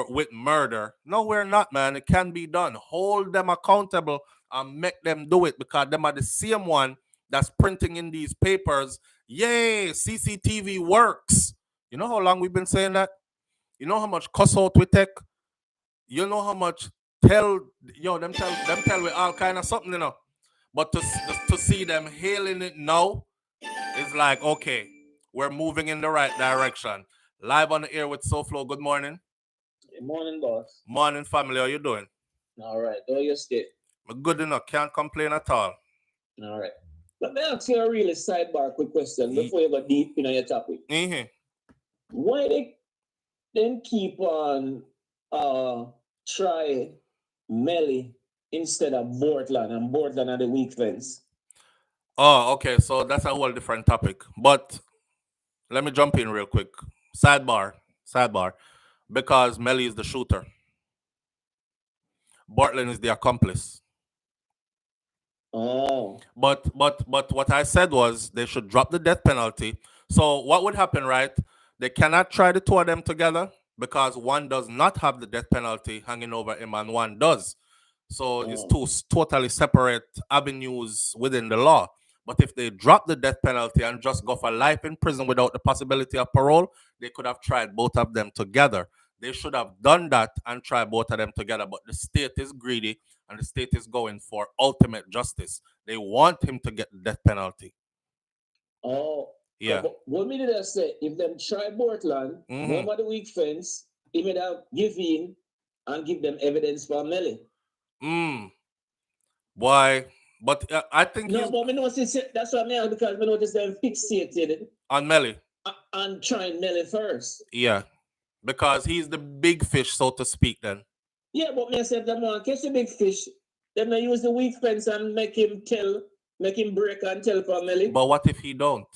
with murder. No, we're not, man. It can be done. Hold them accountable and make them do it because them are the same one that's printing in these papers. Yay, CCTV works. You know how long we've been saying that? You know how much cuss out we take? You know how much them tell we all kind of something, But to see them hailing it now is like, okay, we're moving in the right direction. Live on the air with SouFLo. Good morning. Good morning, boss. Morning, family. How you doing? All right. How you stay? Good enough. Can't complain at all. All right. Let me ask you a really sidebar quick question before you go deep in your topic. Mm-hmm. Why they then keep on try Melly instead of Portland and Portland are the weak fence? Oh, okay. So that's a whole different topic. But let me jump in real quick. Sidebar. Because Melly is the shooter. Portland is the accomplice. Oh. But what I said was they should drop the death penalty. So what would happen, right? They cannot try the 2 of them together because one does not have the death penalty hanging over him and one does. So it's 2 totally separate avenues within the law. But if they drop the death penalty and just go for life in prison without the possibility of parole, they could have tried both of them together. They should have done that and tried both of them together. But the state is greedy and the state is going for ultimate justice. They want him to get the death penalty. Oh. Yeah. What me did I say? If them try Portland, one of the weak fence, he would have give in and give them evidence for Melly. Why? But I think no, but me notice that's what I mean, because me notice them fixated on Melly. On trying Melly first. Yeah, because he's the big fish, so to speak. Then. Yeah, but me say them want catch the big fish. Then they use the weak fence and make him break and tell for Melly. But what if he don't?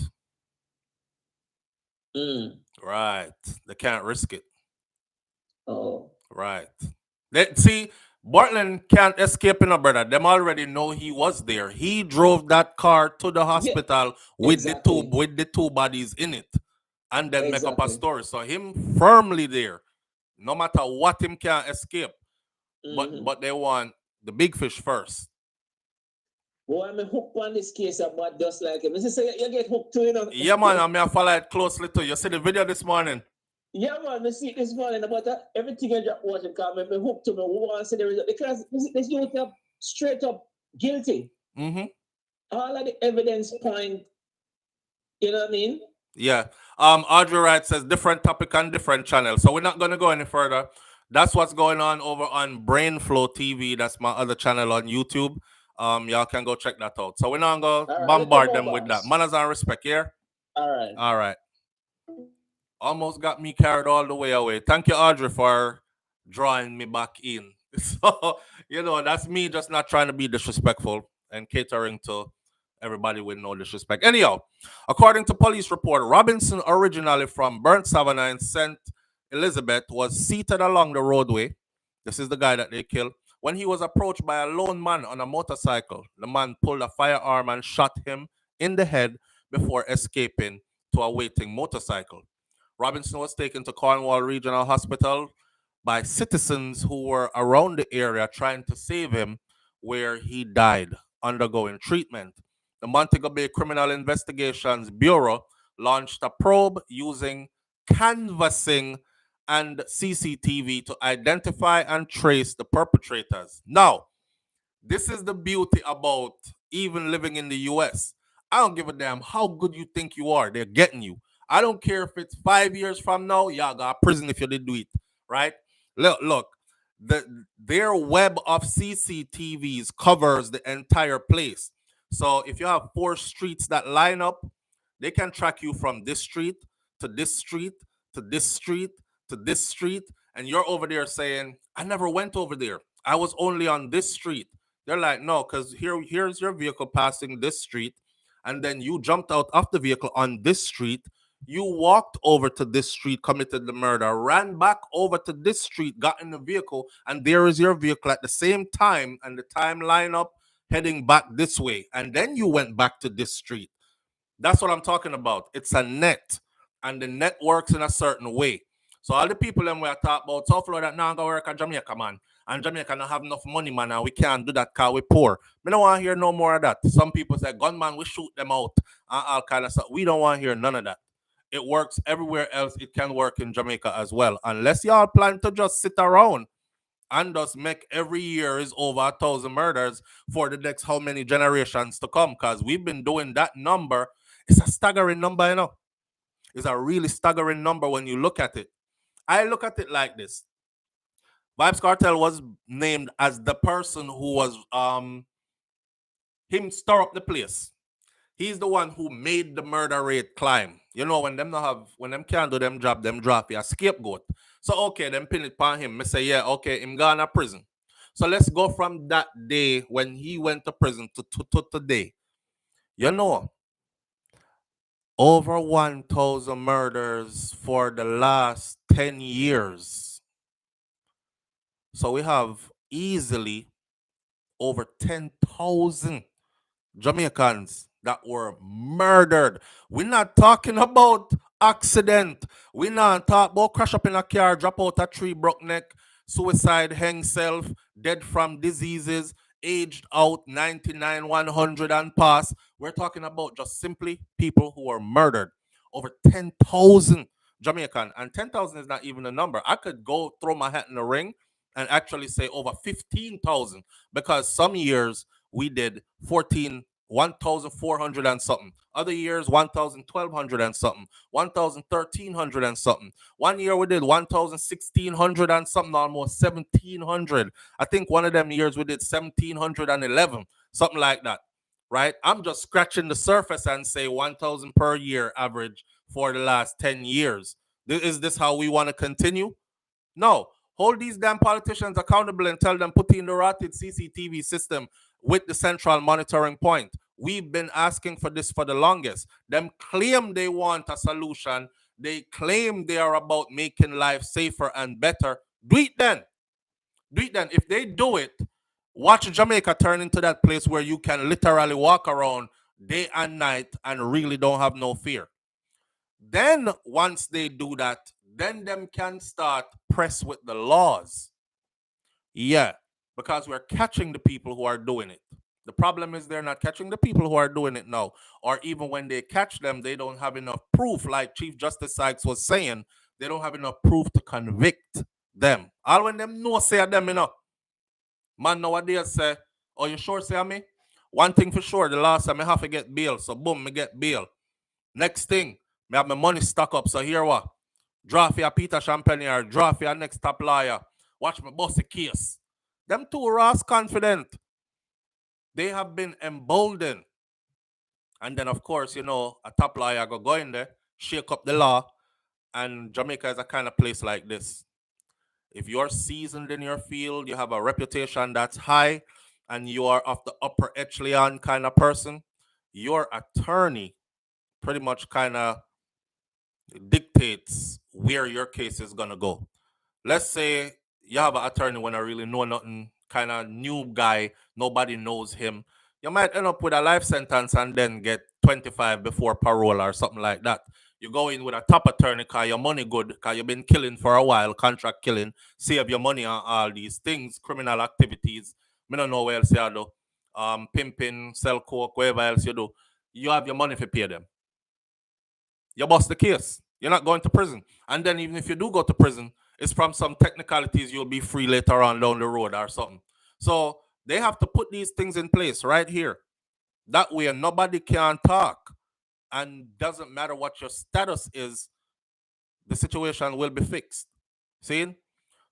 Mm. Right. They can't risk it. Oh. Right. See, Bartland can't escape in a brother. Them already know he was there. He drove that car to the hospital with the two bodies in it, and then make up a story. So him firmly there. No matter what, him can't escape. But they want the big fish first. Boy, I'm hooked on this case about just like him. This is you get hooked to, you know. Yeah, man, I'm gonna follow it closely too. You see the video this morning? Yeah, man, I see it this morning about that. Everything I just watching, because I'm hooked to me. We want to see the result. Because this youth are straight up guilty. All of the evidence point, you know what I mean? Yeah. Audrey Wright says different topic on different channels. So we're not gonna go any further. That's what's going on over on SouFLoTV. That's my other channel on YouTube. Y'all can go check that out. So we're not gonna bombard them with that. Manners and respect, yeah? All right. Almost got me carried all the way away. Thank you, Audrey, for drawing me back in. So, that's me just not trying to be disrespectful and catering to everybody with no disrespect. Anyhow, according to police report, Robinson, originally from Burnt Savannah in St. Elizabeth, was seated along the roadway. This is the guy that they killed. When he was approached by a lone man on a motorcycle, the man pulled a firearm and shot him in the head before escaping to a waiting motorcycle. Robinson was taken to Cornwall Regional Hospital by citizens who were around the area trying to save him, where he died undergoing treatment. The Montego Bay Criminal Investigations Bureau launched a probe using canvassing and CCTV to identify and trace the perpetrators. Now, this is the beauty about even living in the US. I don't give a damn how good you think you are. They're getting you. I don't care if it's 5 years from now, y'all got prison if you did do it, right? Look, their web of CCTVs covers the entire place. So if you have 4 streets that line up, they can track you from this street to this street to this street to this street, and you're over there saying, I never went over there. I was only on this street. They're like, no, because here's your vehicle passing this street, and then you jumped out of the vehicle on this street. You walked over to this street, committed the murder, ran back over to this street, got in the vehicle, and there is your vehicle at the same time, and the time line up heading back this way. And then you went back to this street. That's what I'm talking about. It's a net, and the net works in a certain way. So all the people them we are talking about SouFLo that now go work at Jamaica, man. And Jamaica don't have enough money, man, and we can't do that because we poor. We don't want to hear no more of that. Some people say, gunman, we shoot them out and all kind of stuff. We don't want to hear none of that. It works everywhere else. It can work in Jamaica as well. Unless y'all plan to just sit around and just make every year is over 1,000 murders for the next how many generations to come. Because we've been doing that number. It's a staggering number, you know. It's a really staggering number when you look at it. I look at it like this. Vybz Kartel was named as the person who was him stir up the place. He's the one who made the murder rate climb. You know, when them can't do them job, them drop you a scapegoat. So okay, them pin it upon him. Me say, yeah, okay, him gone to prison. So let's go from that day when he went to prison to today. You know, over 1,000 murders for the last 10 years. So we have easily over 10,000 Jamaicans that were murdered. We're not talking about accident. We're not talking about crash up in a car, drop out a tree, broke neck, suicide, hang self, dead from diseases, aged out 99, 100 and past. We're talking about just simply people who were murdered. Over 10,000 Jamaican. And 10,000 is not even a number. I could go throw my hat in the ring and actually say over 15,000, because some years we did 14 1,400 and something. Other years, 1,200 and something. 1,1300 and something. One year we did 1,1600 and something, almost 1,700. I think one of them years we did 1,711, something like that. Right? I'm just scratching the surface and say 1,000 per year average for the last 10 years. Is this how we want to continue? No. Hold these damn politicians accountable and tell them put in the rotted CCTV system with the central monitoring point. We've been asking for this for the longest. Them claim they want a solution. They claim they are about making life safer and better. Do it then. Do it then. If they do it, watch Jamaica turn into that place where you can literally walk around day and night and really don't have no fear. Then once they do that, then them can start press with the laws. Yeah, because we're catching the people who are doing it. The problem is they're not catching the people who are doing it now. Or even when they catch them, they don't have enough proof. Like Chief Justice Sykes was saying, they don't have enough proof to convict them. All when them know say them, Man nowadays say, oh, you sure say me? One thing for sure, the last time I have to get bail. So boom, me get bail. Next thing, me have my money stuck up. So here what? Draw for your Peter Champagne or draw for your next top lawyer. Watch me bust the case. Them two Ross confident. They have been emboldened. And then, of course, a top lawyer go in there, shake up the law. And Jamaica is a kind of place like this. If you're seasoned in your field, you have a reputation that's high, and you are of the upper echelon kind of person, your attorney pretty much kind of dictates where your case is going to go. Let's say you have an attorney when I really know nothing, kind of new guy, nobody knows him. You might end up with a life sentence and then get 25 before parole or something like that. You go in with a top attorney because your money good, because you've been killing for a while, contract killing, save your money on all these things, criminal activities. I don't know what else you do. Pimping, sell coke, whatever else you do. You have your money to pay them. You bust the case. You're not going to prison. And then even if you do go to prison, it's from some technicalities you'll be free later on down the road or something. So they have to put these things in place right here. That way nobody can talk. And doesn't matter what your status is, the situation will be fixed. See?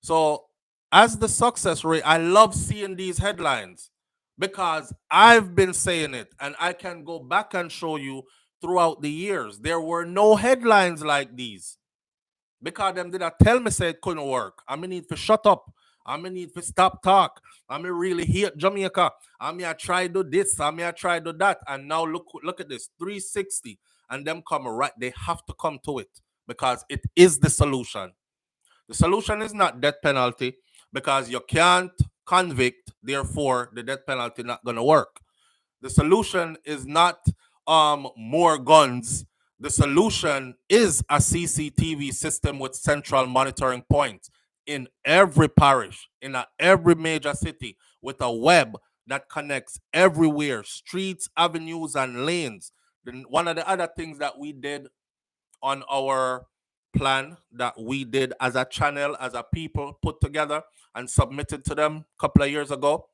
So as the success rate, I love seeing these headlines because I've been saying it and I can go back and show you throughout the years. There were no headlines like these because them did not tell me say it couldn't work. I need to shut up. I need to stop talk. I really hate Jamaica. I try to do this. I try to do that. And now look at this 360 and them come right. They have to come to it because it is the solution. The solution is not death penalty because you can't convict, therefore the death penalty not going to work. The solution is not more guns. The solution is a CCTV system with central monitoring points in every parish, in every major city, with a web that connects everywhere, streets, avenues, and lanes. Then one of the other things that we did on our plan that we did as a channel, as a people, put together and submitted to them a couple of years ago.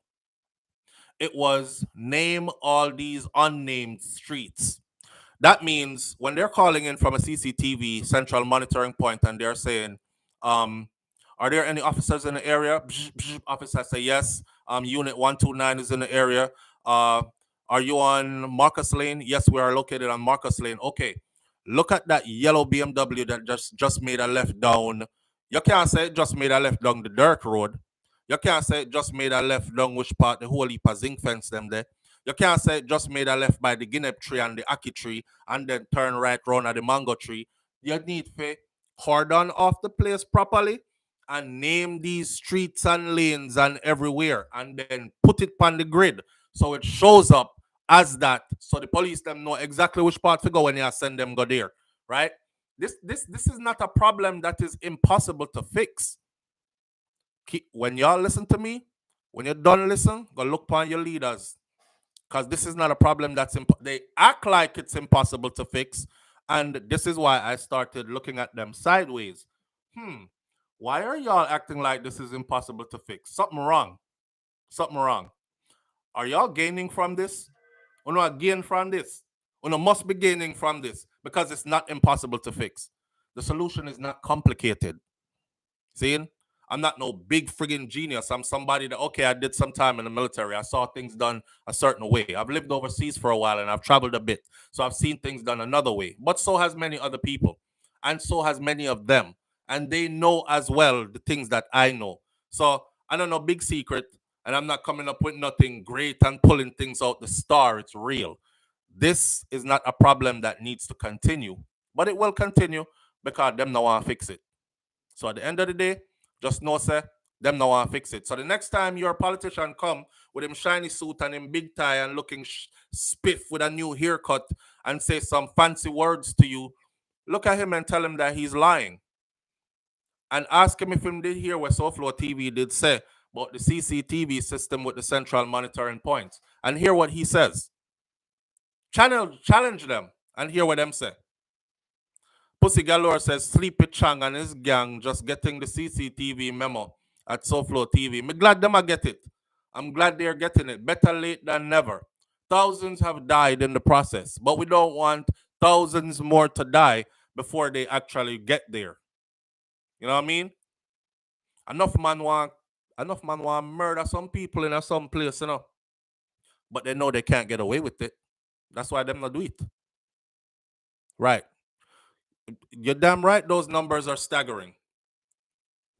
It was name all these unnamed streets. That means when they're calling in from a CCTV central monitoring point and they're saying, um, are there any officers in the area? Officer say yes. Unit 129 is in the area. Are you on Marcus Lane? Yes, we are located on Marcus Lane. Okay. Look at that yellow BMW that just made a left down. You can't say it just made a left down the dirt road. You can't say it just made a left down which part the whole heap of zinc fence them there. You can't say it just made a left by the guinea tree and the ackee tree and then turn right round at the mango tree. You need to cordon off the place properly and name these streets and lanes and everywhere and then put it on the grid so it shows up as that so the police them know exactly which part to go when you send them go there, right? This is not a problem that is impossible to fix. When y'all listen to me, when you're done listen, go look upon your leaders. Because this is not a problem that's they act like it's impossible to fix. And this is why I started looking at them sideways. Why are y'all acting like this is impossible to fix? Something wrong. Something wrong. Are y'all gaining from this? Uno gain from this. Uno must be gaining from this because it's not impossible to fix. The solution is not complicated. Seeing? I'm not no big friggin' genius. I'm somebody that, okay, I did some time in the military. I saw things done a certain way. I've lived overseas for a while and I've traveled a bit. So I've seen things done another way. But so has many other people. And so has many of them. And they know as well the things that I know. So I don't know, big secret. And I'm not coming up with nothing great and pulling things out the star. It's real. This is not a problem that needs to continue. But it will continue because them now want to fix it. So at the end of the day, just know, say, them now want to fix it. So the next time your politician come with him shiny suit and him big tie and looking spiff with a new haircut and say some fancy words to you, look at him and tell him that he's lying. And ask him if him did hear what SouFLoTV did say about the CCTV system with the central monitoring points. And hear what he says. Challenge them and hear what them say. Pussy Galore says Sleepy Chang and his gang just getting the CCTV memo at SouFLoTV. Me glad them I get it. I'm glad they're getting it. Better late than never. Thousands have died in the process, but we don't want thousands more to die before they actually get there. You know what I mean? Enough man want murder some people in some place, you know. But they know they can't get away with it. That's why them not do it. Right. You're damn right, those numbers are staggering.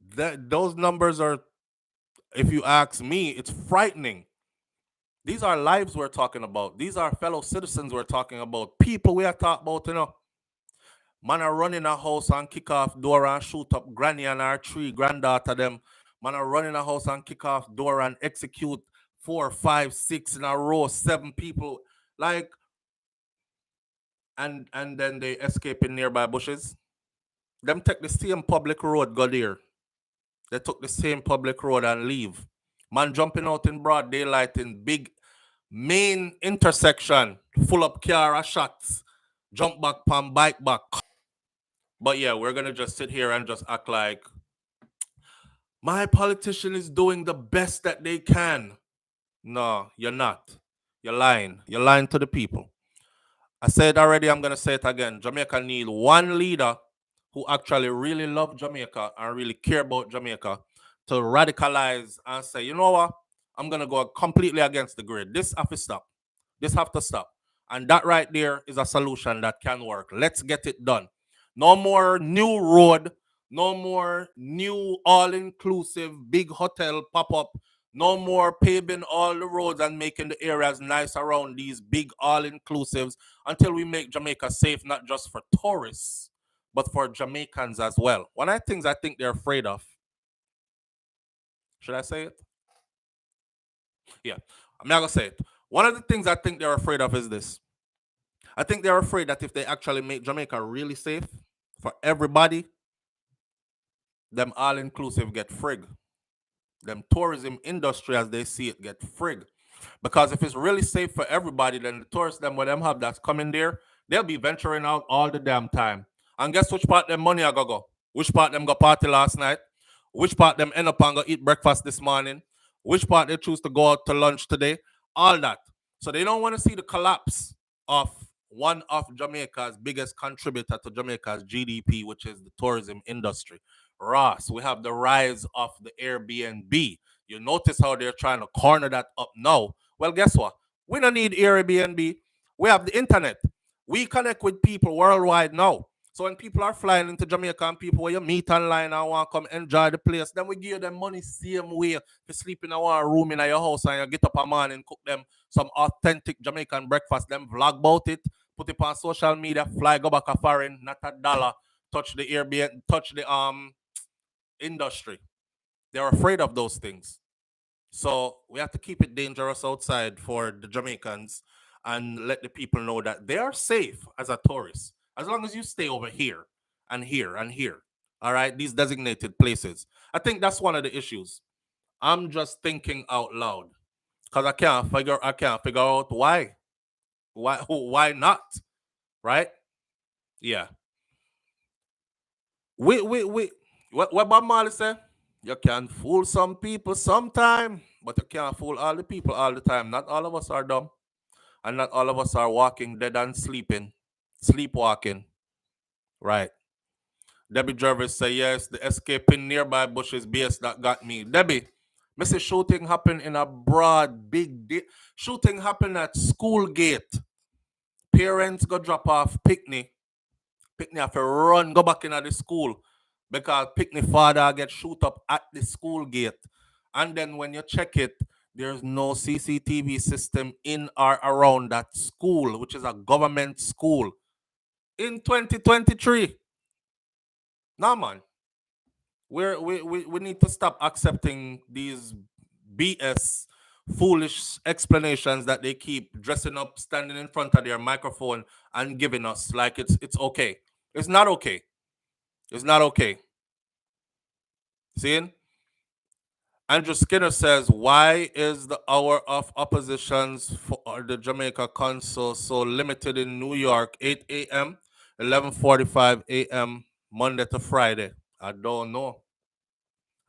Those numbers are, if you ask me, it's frightening. These are lives we're talking about. These are fellow citizens we're talking about. People we are talking about, you know. Man are running a house and kick off door and shoot up granny and her 3 granddaughter them. Man are running a house and kick off door and execute 4, 5, 6 in a row, 7 people. Like, and then they escape in nearby bushes. Them take the same public road, go there. They took the same public road and leave. Man jumping out in broad daylight in big main intersection, full up car shots, jump back pan bike back. But yeah, we're gonna just sit here and just act like my politician is doing the best that they can. No, you're not. You're lying. You're lying to the people. I said already, I'm gonna say it again. Jamaica need one leader who actually really love Jamaica and really care about Jamaica to radicalize and say, you know what? I'm gonna go completely against the grid. This have to stop. This have to stop. And that right there is a solution that can work. Let's get it done. No more new road, no more new all-inclusive big hotel pop-up, no more paving all the roads and making the areas nice around these big all-inclusives until we make Jamaica safe, not just for tourists, but for Jamaicans as well. One of the things I think they're afraid of, should I say it? Yeah, I'm not going to say it. One of the things I think they're afraid of is this. I think they're afraid that if they actually make Jamaica really safe for everybody, them all-inclusive get frig. Them tourism industry, as they see it, get frig. Because if it's really safe for everybody, then the tourists, them what them have that's coming there, they'll be venturing out all the damn time. And guess which part them money I go? Which part them go party last night? Which part them end up and go eat breakfast this morning? Which part they choose to go out to lunch today? All that. So they don't want to see the collapse of one of Jamaica's biggest contributor to Jamaica's GDP, which is the tourism industry. Ross, we have the rise of the Airbnb. You notice how they're trying to corner that up now. Well, guess what? We don't need Airbnb. We have the internet. We connect with people worldwide now. So when people are flying into Jamaica and people where you meet online and want to come enjoy the place, then we give them money same way for sleep in a room in your house and you get up a morning, cook them some authentic Jamaican breakfast, them vlog about it, put it on social media, fly, go back a foreign, not a dollar, touch the Airbnb, touch the industry. They're afraid of those things. So we have to keep it dangerous outside for the Jamaicans and let the people know that they are safe as a tourist as long as you stay over here and here and here. All right, these designated places. I think that's one of the issues. I'm just thinking out loud because I can't figure out why not, right? Yeah. What Bob Marley say? You can fool some people sometime, but you can't fool all the people all the time. Not all of us are dumb. and not all of us are walking dead and sleepwalking. Right. Debbie Jervis say yes, the escaping nearby bushes BS that got me. Debbie, Mrs. Shooting happened in a broad, shooting happened at school gate. Parents go drop off picnic. Picnic have to run, go back into the school because picnic father get shoot up at the school gate. And then when you check it, there's no CCTV system in or around that school, which is a government school. In 2023. Nah, man. We need to stop accepting these BS foolish explanations that they keep dressing up, standing in front of their microphone and giving us like it's okay. It's not okay. It's not okay. Seeing? Andrew Skinner says, why is the hour of oppositions for the Jamaica Council so limited in New York, 8 a.m., 11:45 a.m., Monday to Friday? I don't know.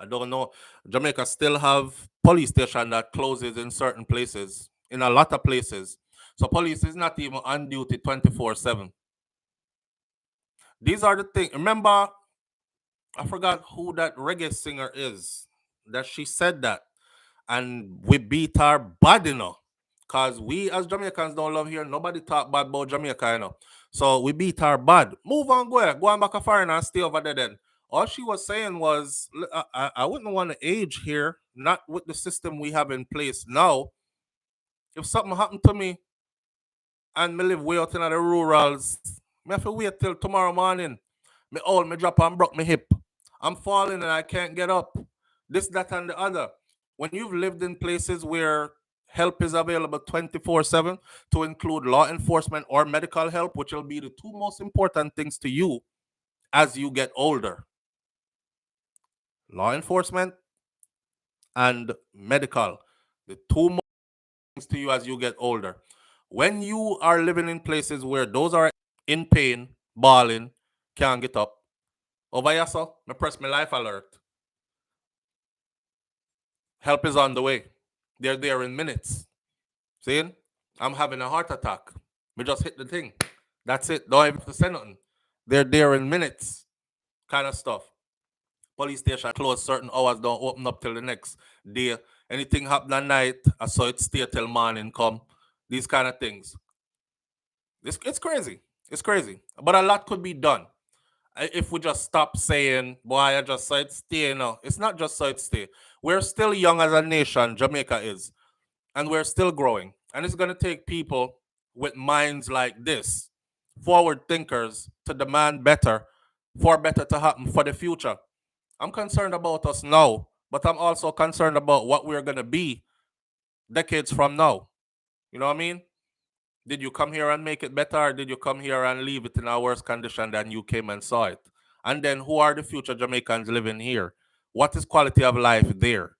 I don't know. Jamaica still have police station that closes in certain places, in a lot of places. So police is not even on duty 24/7. These are the things. Remember, I forgot who that reggae singer is. That she said that. And we beat her bad, you know. Because we as Jamaicans don't love here. Nobody talk bad about Jamaica, you know. So we beat her bad. Move on, go on back a foreign and stay over there then. All she was saying was, I wouldn't want to age here, not with the system we have in place now. If something happened to me and me live way out in the rurals, me have to wait till tomorrow morning. Me drop and broke my hip. I'm falling and I can't get up. This, that, and the other. When you've lived in places where help is available 24/7, to include law enforcement or medical help, which will be the two most important things to you as you get older. Law enforcement and medical, the two most things to you as you get older. When you are living in places where those are in pain, bawling, can't get up, over here, so I press my life alert. Help is on the way. They're there in minutes. Seeing? I'm having a heart attack. We just hit the thing. That's it. Don't even have to say nothing. They're there in minutes. Kind of stuff. Police station close certain hours, don't open up till the next day. Anything happen at night, I saw it stay till morning come. These kind of things. It's crazy. It's crazy. But a lot could be done. If we just stop saying, boy, I just saw it stay. No, it's not just so it stay. We're still young as a nation, Jamaica is. And we're still growing. And it's going to take people with minds like this, forward thinkers, to demand better, for better to happen for the future. I'm concerned about us now, but I'm also concerned about what we're going to be decades from now. You know what I mean? Did you come here and make it better, or did you come here and leave it in a worse condition than you came and saw it? And then who are the future Jamaicans living here? What is quality of life there?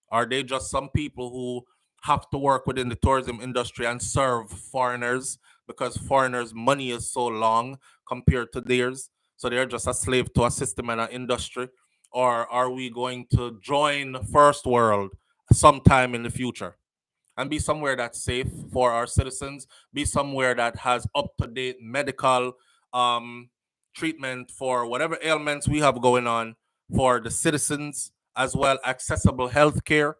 Are they just some people who have to work within the tourism industry and serve foreigners because foreigners' money is so long compared to theirs? So they're just a slave to a system and an industry? Or are we going to join first world sometime in the future and be somewhere that's safe for our citizens, be somewhere that has up-to-date medical um, treatment for whatever ailments we have going on for the citizens, as well accessible health care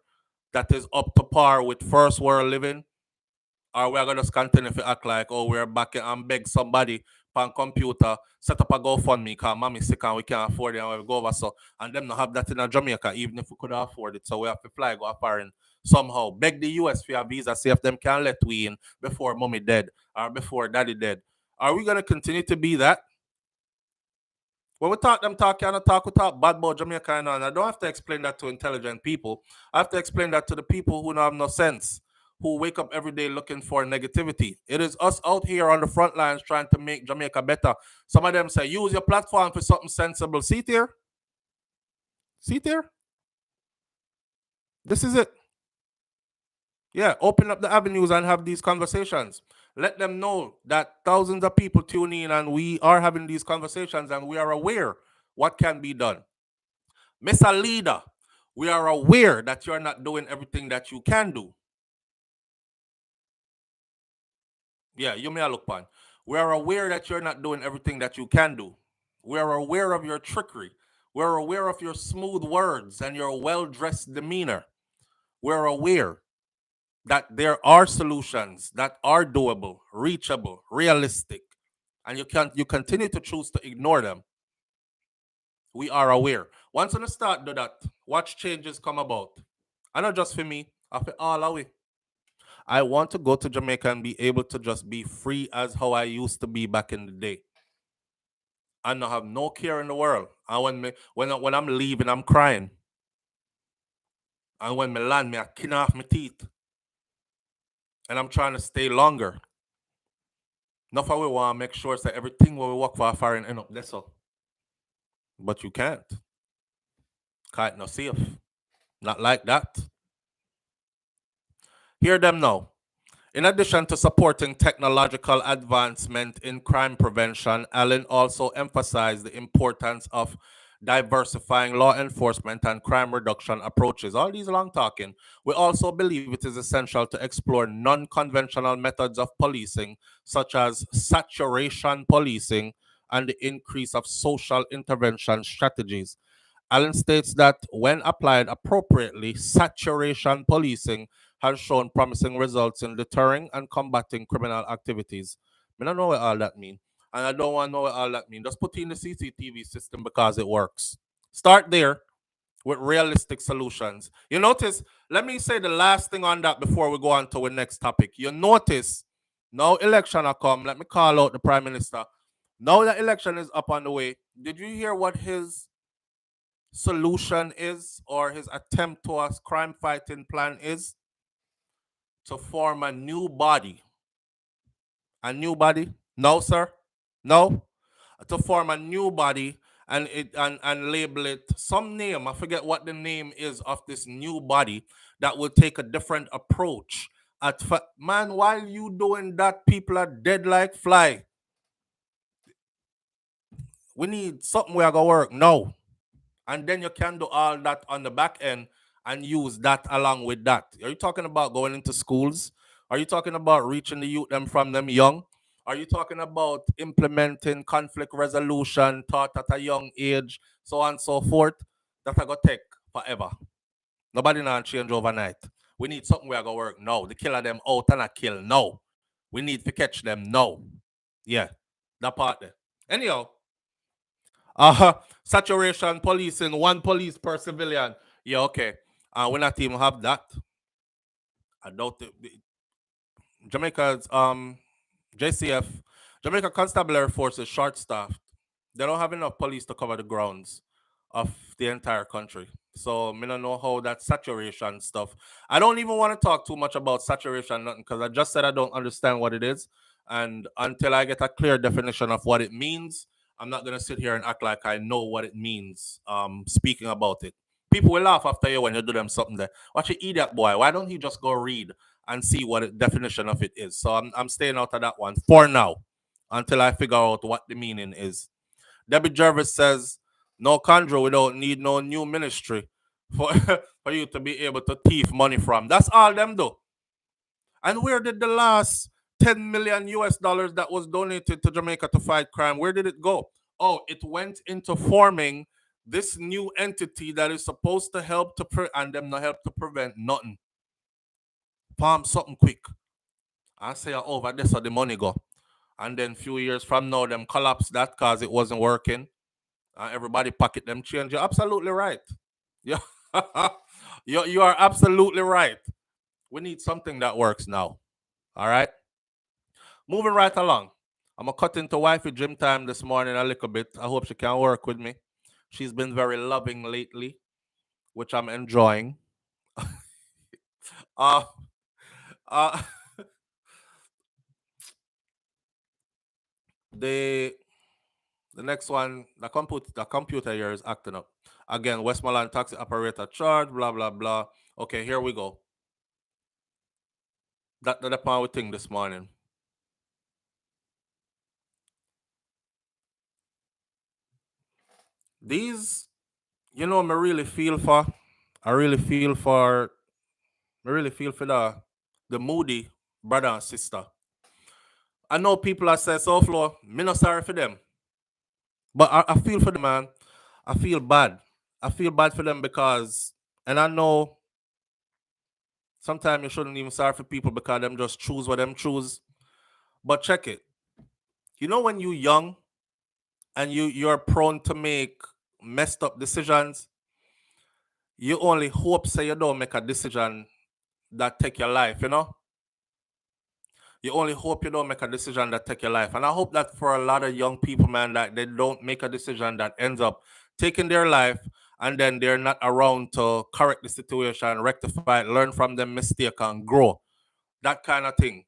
that is up to par with first world living? Or we're gonna just continue to act like, oh, we're back and beg somebody on computer, set up a GoFundMe because mommy sick and we can't afford it and we go over so, and them not have that in a Jamaica even if we could afford it. So we have to fly go foreign somehow. Beg the US for a visa, see if them can let we in before mommy dead or before daddy dead. Are we gonna continue to be that? When we talk them talk, kind of talk, we talk bad about Jamaica and I don't have to explain that to intelligent people. I have to explain that to the people who don't have no sense, who wake up every day looking for negativity. It is us out here on the front lines trying to make Jamaica better. Some of them say, use your platform for something sensible. See there? See there? This is it. Yeah, open up the avenues and have these conversations. Let them know that thousands of people tune in and we are having these conversations and we are aware what can be done. Mr. Leader, we are aware that you're not doing everything that you can do. Yeah, you may look on. We are aware that you're not doing everything that you can do. We are aware of your trickery. We're aware of your smooth words and your well dressed demeanor. We're aware that there are solutions that are doable, reachable, realistic, and you continue to choose to ignore them. We are aware. Once on the start do that, watch changes come about. And not just for me, I for all away. I want to go to Jamaica and be able to just be free as how I used to be back in the day. I not have no care in the world. And when I'm leaving, I'm crying. And when me land, me I kin off my teeth. And I'm trying to stay longer. Enough of we want to make sure that everything when we work for foreign end up that's all. But you can't. Can't no safe. Not like that. Hear them now. In addition to supporting technological advancement in crime prevention, Allen also emphasized the importance of diversifying law enforcement and crime reduction approaches. All these long talking. We also believe it is essential to explore non conventional methods of policing, such as saturation policing and the increase of social intervention strategies. Allen states that when applied appropriately, saturation policing has shown promising results in deterring and combating criminal activities. I don't know what all that means. And I don't want to know what all that means. Just put in the CCTV system because it works. Start there with realistic solutions. You notice, let me say the last thing on that before we go on to the next topic. You notice, now election will come. Let me call out the Prime Minister. Now the election is up on the way. Did you hear what his solution is, or his attempt towards crime fighting plan is? To form a new body. A new body? No, sir. No. To form a new body and label it some name. I forget what the name is of this new body that will take a different approach. Man, while you doing that, people are dead like fly. We need something where I go work. No. And then you can do all that on the back end and use that along with that. Are you talking about going into schools? Are you talking about reaching the youth them from them young? Are you talking about implementing conflict resolution taught at a young age, so on and so forth? That I go take forever. Nobody not change overnight. We need something where I go work. No. The killer them out and I kill. No. We need to catch them. No. Yeah. That part there. Anyhow, saturation policing, one police per civilian. Yeah, okay. We not even have that. I don't think Jamaica's JCF, Jamaica Constabulary Force is short staffed. They don't have enough police to cover the grounds of the entire country. So I don't know how that saturation stuff. I don't even want to talk too much about saturation nothing because I just said I don't understand what it is. And until I get a clear definition of what it means, I'm not gonna sit here and act like I know what it means. Speaking about it. People will laugh after you when you do them something there. Watch you idiot boy. Why don't he just go read and see what the definition of it is? So I'm staying out of that one for now until I figure out what the meaning is. Debbie Jervis says, no conjure, we don't need no new ministry for, for you to be able to thief money from. That's all them do. And where did the last 10 million US dollars that was donated to Jamaica to fight crime, where did it go? Oh, it went into forming this new entity that is supposed to help to and them not help to prevent nothing. Palm something quick. I say over this so the money go. And then few years from now, them collapse that cause it wasn't working. Everybody pocket them change. You're absolutely right. Yeah. you are absolutely right. We need something that works now. All right. Moving right along. I'm gonna cut into wifey gym time this morning a little bit. I hope she can work with me. She's been very loving lately, which I'm enjoying. uh, uh, the next one, the computer here is acting up. Again, Westmoreland taxi operator charge, blah blah blah. Okay, here we go. That's the power thing this morning. These, I really feel for. I really feel for. I really feel for the moody brother and sister. I know people that say SouFlo, me not sorry for them. But I feel for them, man. I feel bad. I feel bad for them because, and I know sometimes you shouldn't even sorry for people because them just choose what them choose. But check it. You know when you young and you're prone to make messed up decisions, you only hope say you don't make a decision that take your life, you know? You only hope you don't make a decision that take your life. And I hope that for a lot of young people, man, that they don't make a decision that ends up taking their life and then they're not around to correct the situation, rectify it, learn from them mistake and grow. That kind of thing.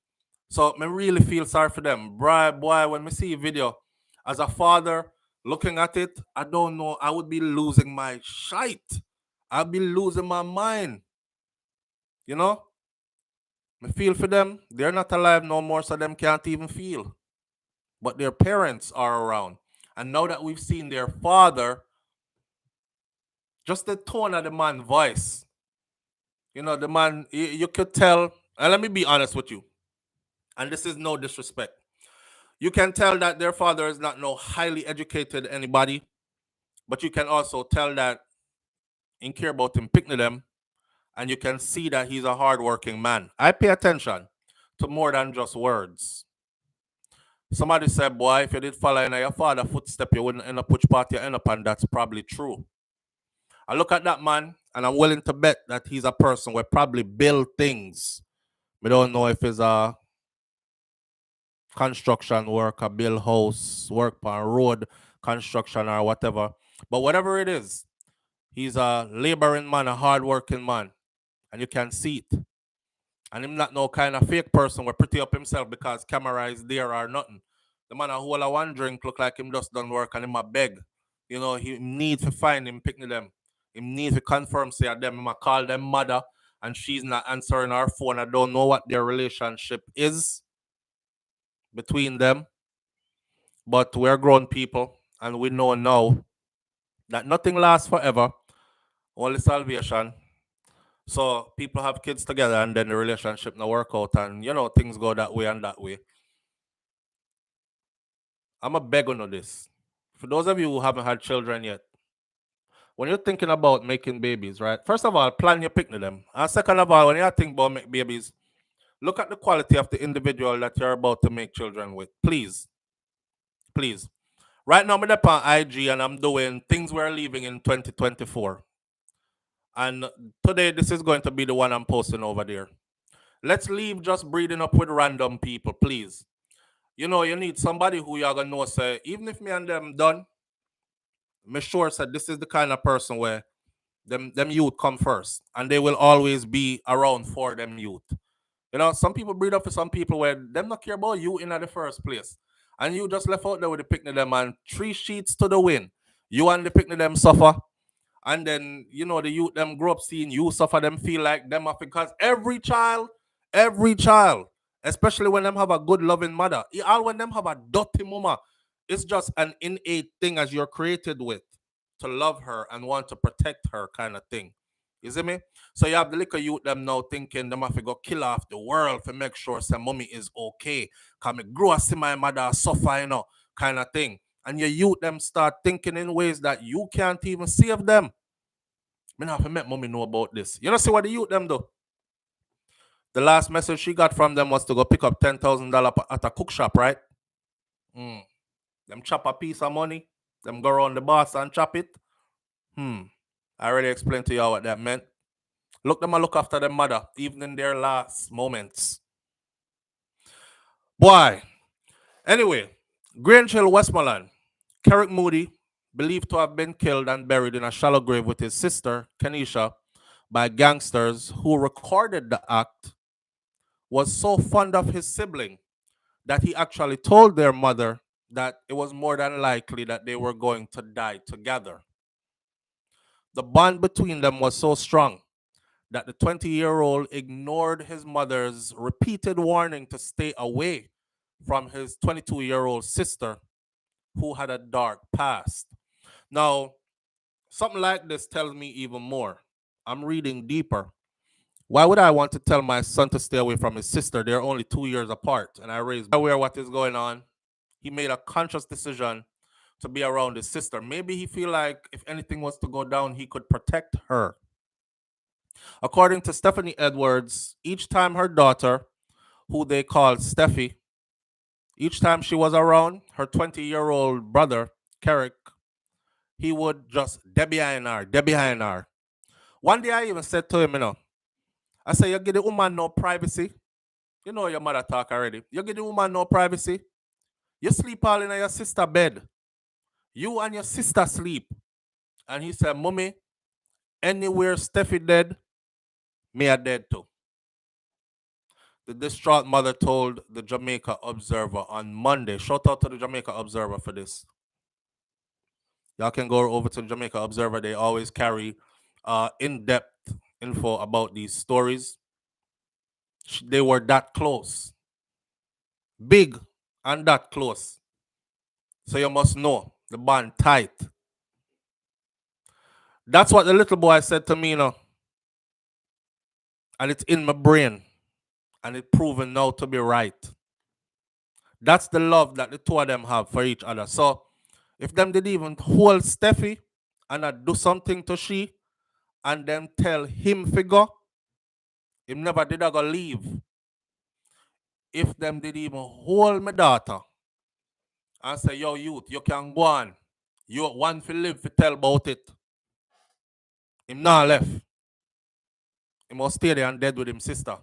So I really feel sorry for them. Boy, when we see a video, as a father looking at it, I don't know, I would be losing my shite. I'd be losing my mind. You know? I feel for them. They're not alive no more, so them can't even feel. But their parents are around. And now that we've seen their father, just the tone of the man's voice, you know, the man, you could tell, and let me be honest with you, and this is no disrespect. You can tell that their father is not no highly educated anybody, but you can also tell that in care about him picking them, and you can see that he's a hardworking man. I pay attention to more than just words. Somebody said, boy, if you did follow in your father's footstep, you wouldn't end up which part you end up, and that's probably true. I look at that man, and I'm willing to bet that he's a person who probably build things. We don't know if it's a construction work, a build house, work on road construction or whatever. But whatever it is, he's a laboring man, a hardworking man, and you can see it. And him not no kind of fake person where pretty up himself because camera is there or nothing. The man a whole of one drink look like him just done work and him a beg. You know, he need to find him, pick them. He need to confirm say at them, him a call them mother and she's not answering her phone. I don't know what their relationship is between them. But we're grown people and we know now that nothing lasts forever, only salvation. So people have kids together and then the relationship no work out and you know things go that way and that way. I'm a beg on this. For those of you who haven't had children yet, when you're thinking about making babies, right? First of all, plan your picnic them. And second of all, when you think about make babies, look at the quality of the individual that you're about to make children with. Please. Please. Right now, I'm up on IG and I'm doing things we're leaving in 2024. And today, this is going to be the one I'm posting over there. Let's leave just breeding up with random people, please. You know, you need somebody who you're going to know, say, even if me and them done, make sure that this is the kind of person where them youth come first. And they will always be around for them youth. You know, some people breed up for some people where them not care about you in the first place. And you just left out there with the picnic them and 3 sheets to the wind. You and the picnic them suffer. And then, you know, the youth them grow up seeing you suffer, them feel like them off because every child, especially when them have a good loving mother, all when them have a dirty mama, it's just an innate thing as you're created with to love her and want to protect her kind of thing. You see me? So you have the little youth them now thinking them have to go kill off the world to make sure some mommy is okay. Cause me grow up see my mother suffer, you know, kind of thing. And your youth them start thinking in ways that you can't even save them. Me not have to make mommy know about this. You know see what the youth them do? The last message she got from them was to go pick up $10,000 at a cook shop, right? Mm. Them chop a piece of money. Them go around the boss and chop it. I already explained to y'all what that meant. Look them and look after their mother, even in their last moments. Boy. Anyway, Grange Hill, Westmoreland. Kerrick Moody, believed to have been killed and buried in a shallow grave with his sister, Kenisha, by gangsters who recorded the act, was so fond of his sibling that he actually told their mother that it was more than likely that they were going to die together. The bond between them was so strong that the 20-year-old ignored his mother's repeated warning to stay away from his 22-year-old sister, who had a dark past. Now, something like this tells me even more. I'm reading deeper. Why would I want to tell my son to stay away from his sister? They're only 2 years apart, and I raised aware what is going on. He made a conscious decision to be around his sister. Maybe he feel like if anything was to go down, he could protect her. According to Stephanie Edwards, each time her daughter, who they called Steffi, each time she was around, her 20-year-old brother, Kerrick, he would just de behind her, de behind her. One day I even said to him, I said, you give the woman no privacy. You know your mother talk already. You give the woman no privacy. You sleep all in your sister bed. You and your sister sleep. And he said, Mommy, anywhere Steffi dead, me a dead too. The distraught mother told the Jamaica Observer on Monday. Shout out to the Jamaica Observer for this. Y'all can go over to the Jamaica Observer. They always carry in-depth info about these stories. They were that close. Big and that close. So you must know the bond tight. That's what the little boy said to me, and it's in my brain, and it's proven now to be right. That's the love that the two of them have for each other. So if them did even hold Steffi and do something to she, and then tell him figure, him never did I go leave. If them did even hold my daughter and say, yo, youth, you can go on. You want to live to tell about it. Him not left. He must stay there and dead with him sister.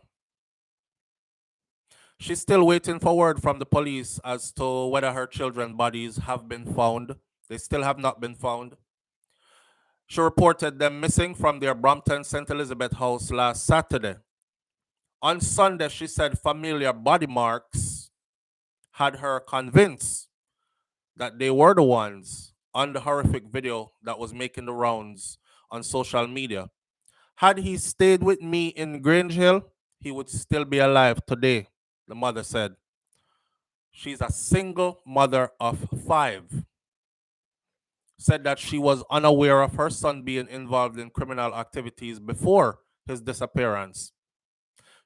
She's still waiting for word from the police as to whether her children's bodies have been found. They still have not been found. She reported them missing from their Brampton St. Elizabeth house last Saturday. On Sunday, she said familiar body marks had her convinced that they were the ones on the horrific video that was making the rounds on social media. Had he stayed with me in Grange Hill, he would still be alive today, the mother said. She's a single mother of 5. Said that she was unaware of her son being involved in criminal activities before his disappearance.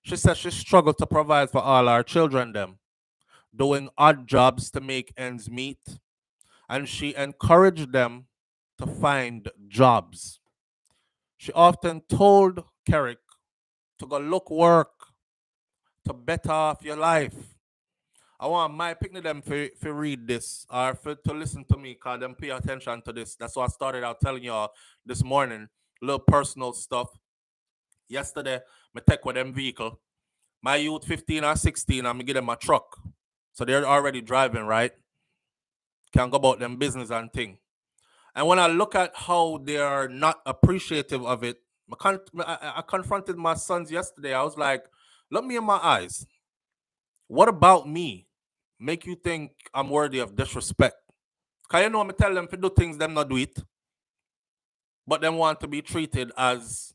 She said she struggled to provide for all our children, them, doing odd jobs to make ends meet, and she encouraged them to find jobs. She often told Kerrick to go look work, to better off your life. I want my picnic them for read this or to listen to me because them pay attention to this. That's why I started out telling y'all this morning, little personal stuff. Yesterday, I take with them vehicle. My youth 15 or 16, I'm give them a truck. So they're already driving, right? Can go about them business and thing. And when I look at how they are not appreciative of it, I confronted my sons yesterday. I was like, look me in my eyes. What about me make you think I'm worthy of disrespect? Because you know, I tell them to do things, them not do it. But them want to be treated as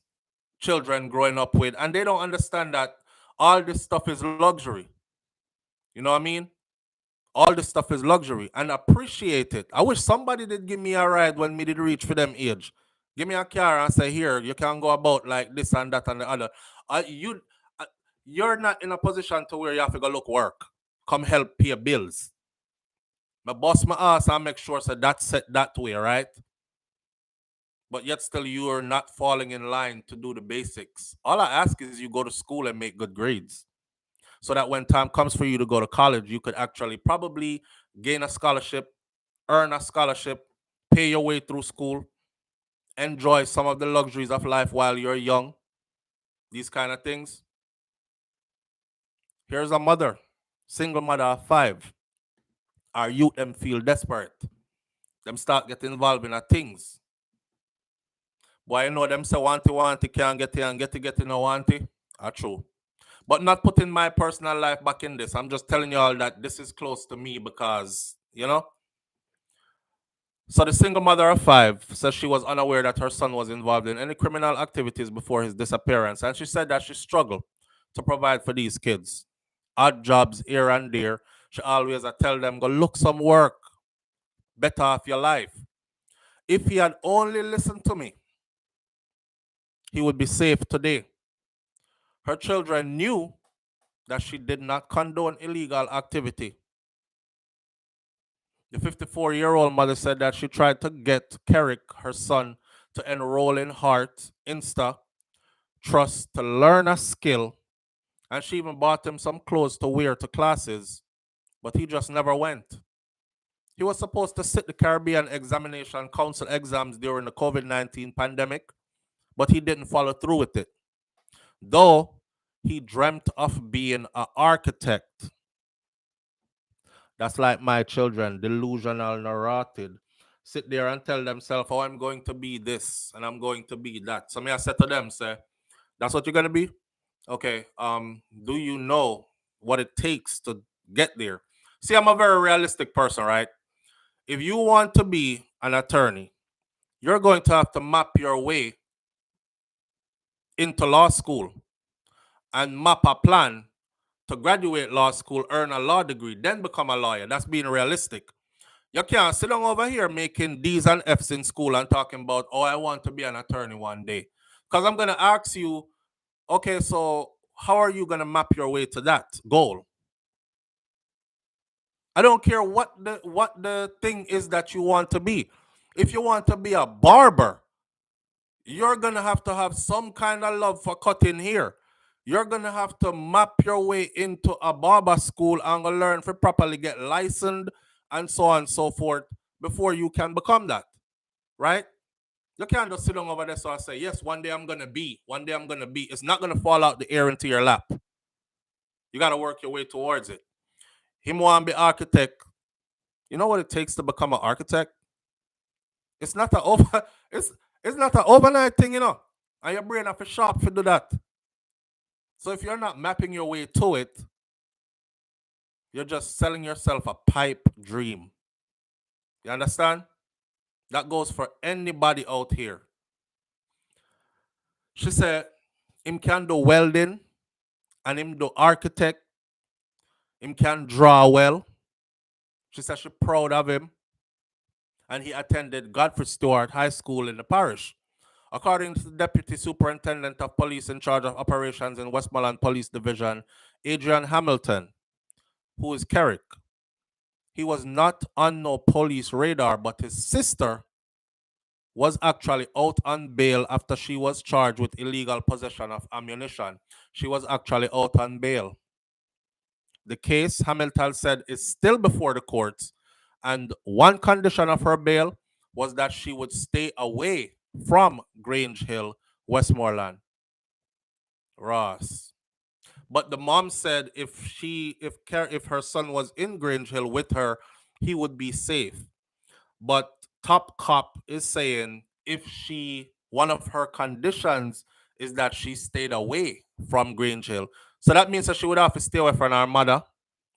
children growing up with. And they don't understand that all this stuff is luxury. You know what I mean? All this stuff is luxury and appreciate it. I wish somebody did give me a ride when me did reach for them age. Give me a car and say, here, you can go about like this and that and the other. You're not in a position to where you have to go look work. Come help pay bills. My boss my ass and make sure so that's set that way, right? But yet still you are not falling in line to do the basics. All I ask is you go to school and make good grades. So that when time comes for you to go to college, you could actually probably gain a scholarship, earn a scholarship, pay your way through school, enjoy some of the luxuries of life while you're young. These kind of things. Here's a mother, single mother of 5. Our youth them feel desperate. Them start getting involved in things. Boy, you know them say wanty can't get it and get it no wanty. True. But not putting my personal life back in this. I'm just telling you all that this is close to me because, So the single mother of 5 says she was unaware that her son was involved in any criminal activities before his disappearance. And she said that she struggled to provide for these kids. Odd jobs here and there. She always tell them, go look some work. Better off your life. If he had only listened to me, he would be safe today. Her children knew that she did not condone illegal activity. The 54-year-old mother said that she tried to get Kerrick, her son, to enroll in Heart, Insta, Trust to learn a skill, and she even bought him some clothes to wear to classes, but he just never went. He was supposed to sit the Caribbean Examination Council exams during the COVID-19 pandemic, but he didn't follow through with it. Though he dreamt of being an architect. That's like my children, delusional, neurotic. Sit there and tell themselves, oh, I'm going to be this and I'm going to be that. So me I said to them, say, that's what you're gonna be? Okay. Do you know what it takes to get there? See, I'm a very realistic person, right? If you want to be an attorney, you're going to have to map your way into law school and map a plan to graduate law school, earn a law degree, then become a lawyer. That's being realistic. You can't sit down over here making D's and F's in school and talking about, oh, I want to be an attorney one day. Because I'm going to ask you, okay, so how are you going to map your way to that goal? I don't care what the thing is that you want to be. If you want to be a barber, you're going to have some kind of love for cutting hair. You're going to have to map your way into a barber school and learn to properly get licensed and so on and so forth before you can become that, right? You can't just sit down over there so I say, yes, one day I'm going to be. It's not going to fall out the air into your lap. You got to work your way towards it. Him want to be architect. You know what it takes to become an architect? It's not an over. It's not an overnight thing, you know. And your brain have to sharp to do that. So if you're not mapping your way to it, you're just selling yourself a pipe dream. You understand? That goes for anybody out here. She said, him can do welding and him do architect. Him can draw well. She said she's proud of him. And he attended Godfrey Stewart High School in the parish. According to the Deputy Superintendent of Police in charge of operations in Westmoreland Police Division, Adrian Hamilton, who is Kerrick, he was not on no police radar, but his sister was actually out on bail after she was charged with illegal possession of ammunition. She was actually out on bail. The case, Hamilton said, is still before the courts, and one condition of her bail was that she would stay away from Grange Hill, Westmoreland. Ross. But the mom said if her son was in Grange Hill with her, he would be safe. But Top Cop is saying one of her conditions is that she stayed away from Grange Hill. So that means that she would have to stay away from her mother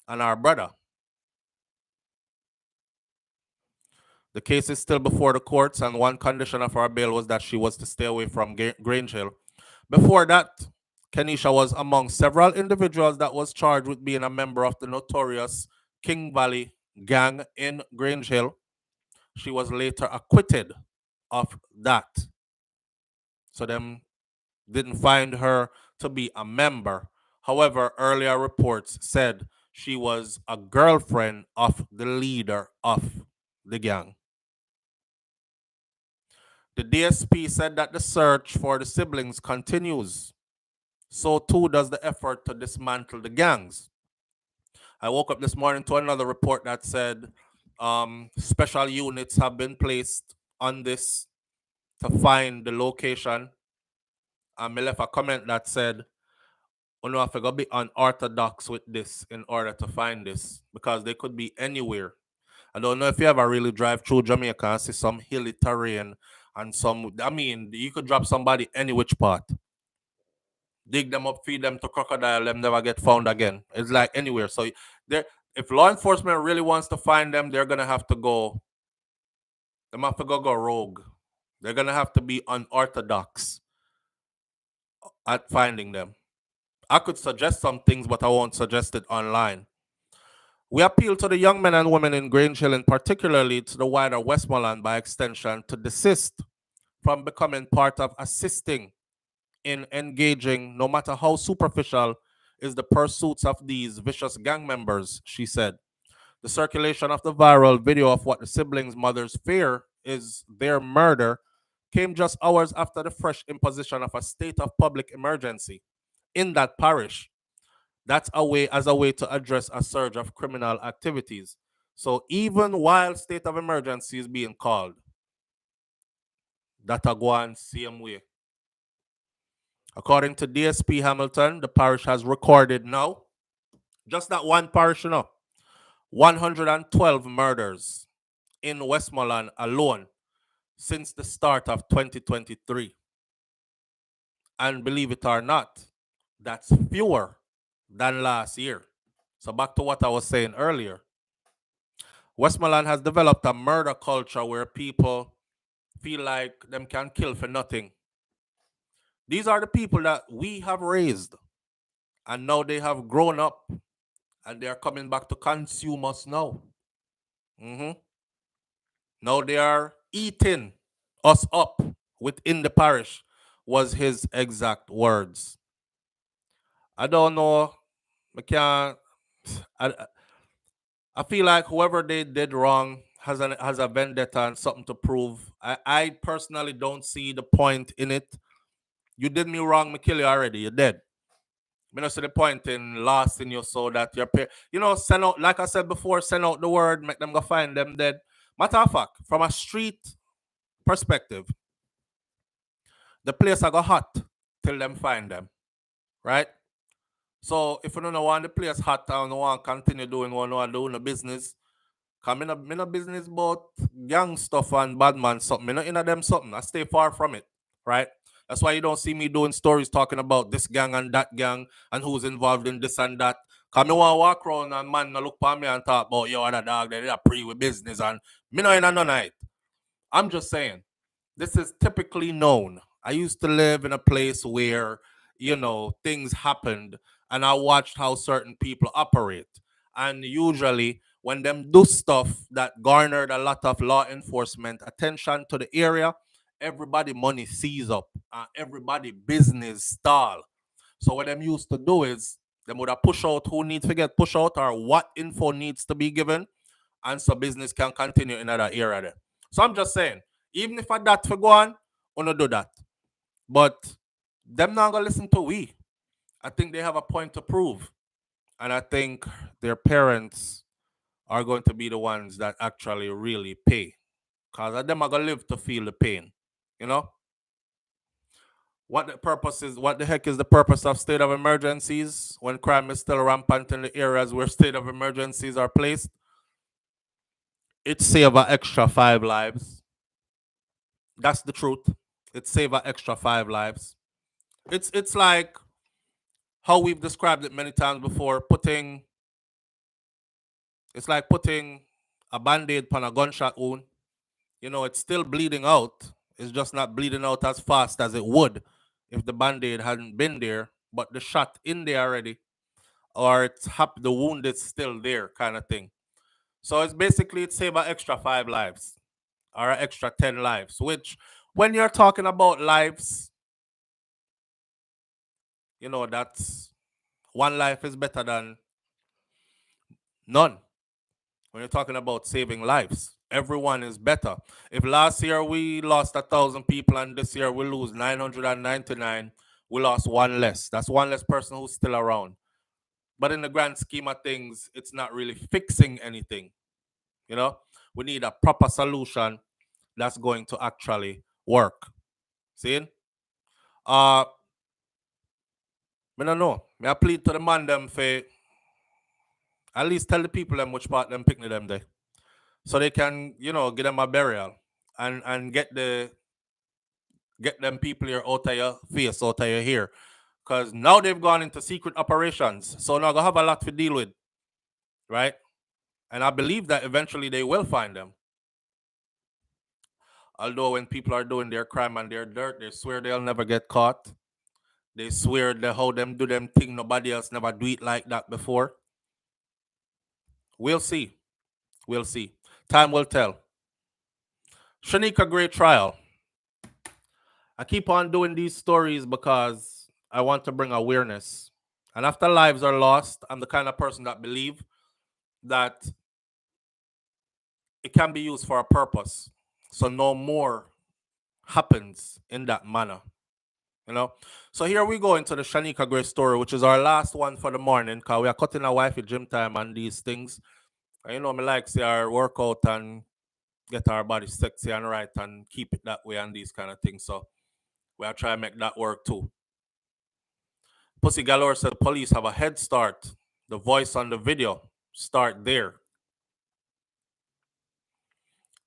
and her brother. The case is still before the courts, and one condition of her bail was that she was to stay away from Grange Hill. Before that, Kenisha was among several individuals that was charged with being a member of the notorious King Valley gang in Grange Hill. She was later acquitted of that. So them didn't find her to be a member. However, earlier reports said she was a girlfriend of the leader of the gang. The DSP said that the search for the siblings continues. So too does the effort to dismantle the gangs. I woke up this morning to another report that said special units have been placed on this to find the location. And I left a comment that said, we have to be unorthodox with this in order to find this, because they could be anywhere. I don't know if you ever really drive through Jamaica and see some hilly terrain and you could drop somebody any which part. Dig them up, feed them to crocodile, them never get found again. It's like anywhere. So if law enforcement really wants to find them, they're gonna have to go. They have to go rogue. They're gonna have to be unorthodox at finding them. I could suggest some things, but I won't suggest it online. We appeal to the young men and women in Grange Hill, and particularly to the wider Westmoreland by extension, to desist from becoming part of assisting in engaging, no matter how superficial, is the pursuits of these vicious gang members, she said. The circulation of the viral video of what the siblings' mothers fear is their murder came just hours after the fresh imposition of a state of public emergency in that parish. That's a way to address a surge of criminal activities. So even while state of emergency is being called, that a go on same way. According to DSP Hamilton, the parish has recorded now, just that one parish, 112 murders in Westmoreland alone since the start of 2023. And believe it or not, that's fewer than last year. So back to what I was saying earlier. Westmoreland has developed a murder culture where people feel like them can kill for nothing. These are the people that we have raised, and now they have grown up, and they are coming back to consume us now. Now they are eating us up within the parish, was his exact words. I don't know. I can't. I, I feel like whoever they did wrong has a vendetta and something to prove. I personally don't see the point in it. You did me wrong, me kill you already. You're dead. I don't see the point in lasting you so that your send out, like I said before, send out the word, make them go find them dead. Matter of fact, from a street perspective, the place I go hot till them find them. Right? So if you don't want the place hot and you want to continue doing what you want to do in the business, because me no business about gang stuff and bad man something. Me not in them something. I stay far from it. Right? That's why you don't see me doing stories talking about this gang and that gang and who's involved in this and that. Because me want to walk around and man look for me and talk about yo other dog they pre with business and me not in none of it. I'm just saying, this is typically known. I used to live in a place where, things happened and I watched how certain people operate. And usually, when them do stuff that garnered a lot of law enforcement attention to the area, everybody money seize up and everybody business stall. So what them used to do is them would have push out who needs to get push out or what info needs to be given, and so business can continue in another area there. So I'm just saying, even if I that for go on, wanna do that. But them not gonna listen to we. I think they have a point to prove. And I think their parents are going to be the ones that actually really pay. Because them are gonna live to feel the pain. You know? What the heck is the purpose of state of emergencies when crime is still rampant in the areas where state of emergencies are placed? It save an extra 5 lives. That's the truth. It save an extra 5 lives. It's like how we've described it many times before. It's like putting a band-aid on a gunshot wound. It's still bleeding out. It's just not bleeding out as fast as it would if the band-aid hadn't been there, but the shot in there already, or the wound is still there, kind of thing. So it's basically it save an extra 5 lives or an extra 10 lives, which when you're talking about lives, that's one life is better than none. When you're talking about saving lives, everyone is better. If last year we lost 1,000 people and this year we lose 999, we lost one less. That's one less person who's still around. But in the grand scheme of things, it's not really fixing anything. We need a proper solution that's going to actually work. See? I don't know. I plead to the man them for at least tell the people them which part them picnic them there. So they can, get them a burial and get them people here out of your face, out of your hair. Because now they've gone into secret operations. So now they have a lot to deal with. Right? And I believe that eventually they will find them. Although when people are doing their crime and their dirt, they swear they'll never get caught. They swear that how them do them thing, nobody else never do it like that before. We'll see. We'll see. Time will tell. Shineka great trial. I keep on doing these stories because I want to bring awareness. And after lives are lost, I'm the kind of person that believe that it can be used for a purpose. So no more happens in that manner. You know? So here we go into the Shineka Gray story, which is our last one for the morning, because we are cutting our wife at gym time and these things. And you know, me like see our workout and get our body sexy and right and keep it that way and these kind of things. So we are trying to make that work too. Pussy Galore said the police have a head start. The voice on the video start there.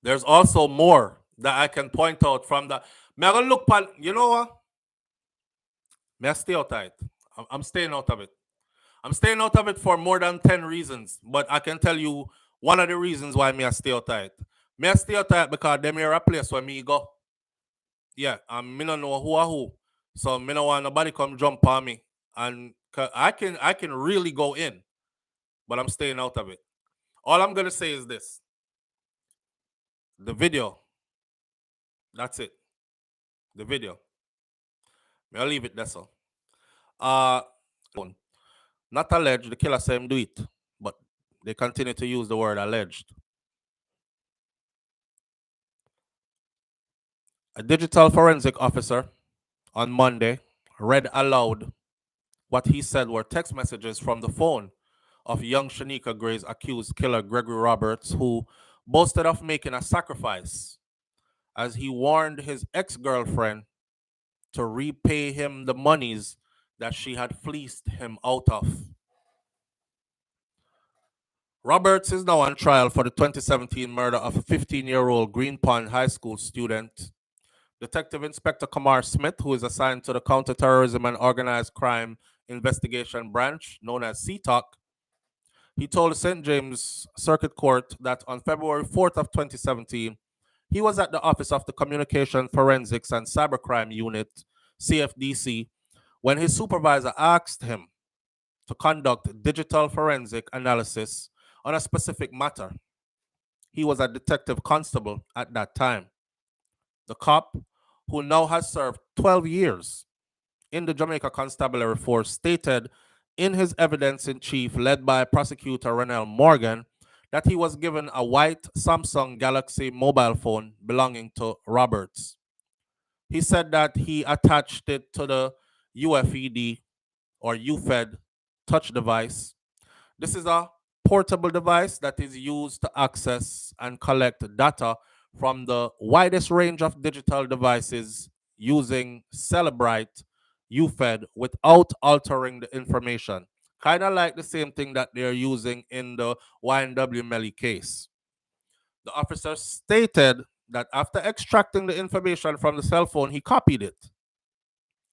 There's also more that I can point out from the. Me I gonna look pan. You know what? Me I stay out of it. I'm staying out of it. I'm staying out of it for more than 10 reasons. But I can tell you one of the reasons why me I stay out of it. Me I stay out of it because them here a place where me go. Yeah, and me don't know who are who. So me don't want nobody come jump on me. And I can really go in, but I'm staying out of it. All I'm gonna say is this. The video. That's it. The video. I'll leave it there so. Not alleged, the killer said him do it, but they continue to use the word alleged. A digital forensic officer on Monday read aloud what he said were text messages from the phone of young Shineka Gray's accused killer Gregory Roberts, who boasted of making a sacrifice as he warned his ex-girlfriend to repay him the monies that she had fleeced him out of. Roberts is now on trial for the 2017 murder of a 15-year-old Green Pond High School student. Detective Inspector Kamar Smith, who is assigned to the Counterterrorism and Organized Crime Investigation Branch, known as CTOC, he told the St. James Circuit Court that on February 4th of 2017, he was at the Office of the Communication Forensics and Cybercrime Unit, CFDC, when his supervisor asked him to conduct digital forensic analysis on a specific matter. He was a detective constable at that time. The cop, who now has served 12 years in the Jamaica Constabulary Force, stated in his evidence in chief, led by prosecutor Renell Morgan, that he was given a white Samsung Galaxy mobile phone belonging to Roberts. He said that he attached it to the UFED or UFED touch device. This is a portable device that is used to access and collect data from the widest range of digital devices using Celebrite UFED without altering the information. Kind of like the same thing that they're using in the YNW Melly case. The officer stated that after extracting the information from the cell phone, he copied it.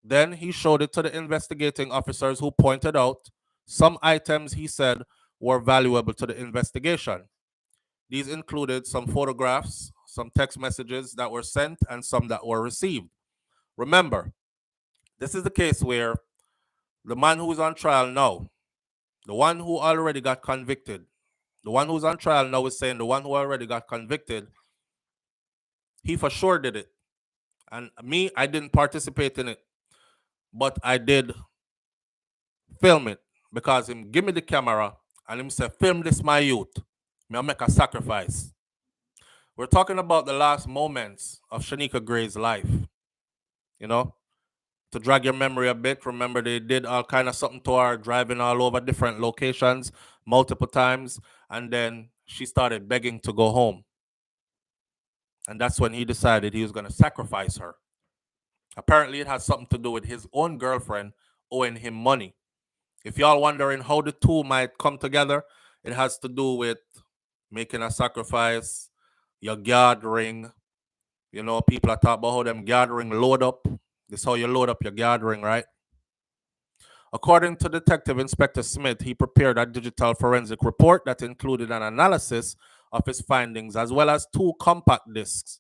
Then he showed it to the investigating officers, who pointed out some items he said were valuable to the investigation. These included some photographs, some text messages that were sent, and some that were received. Remember, this is the case where the man who is on trial now, the one who already got convicted, the one who's on trial now is saying the one who already got convicted, he for sure did it. And me, I didn't participate in it, but I did film it because him give me the camera and him say, film this, my youth. Me I make a sacrifice. We're talking about the last moments of Shineka Gray's life. You know, to drag your memory a bit, remember they did all kind of something to her, driving all over different locations multiple times, and then she started begging to go home. And that's when he decided he was going to sacrifice her. Apparently, it has something to do with his own girlfriend owing him money. If y'all wondering how the two might come together, it has to do with making a sacrifice, your guard ring. You know, people are talking about how them guard ring load up. This is how you load up your guard ring, right? According to Detective Inspector Smith, he prepared a digital forensic report that included an analysis of his findings, as well as 2 compact discs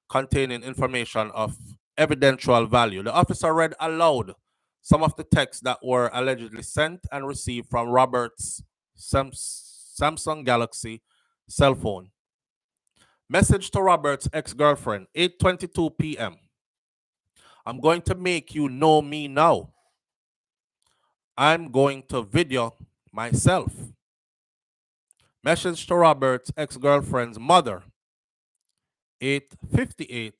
containing information of evidential value. The officer read aloud some of the texts that were allegedly sent and received from Robert's Samsung Galaxy cell phone. Message to Robert's ex-girlfriend, 8:22 p.m. I'm going to make you know me now. I'm going to video myself. Message to Robert's ex-girlfriend's mother, 8:58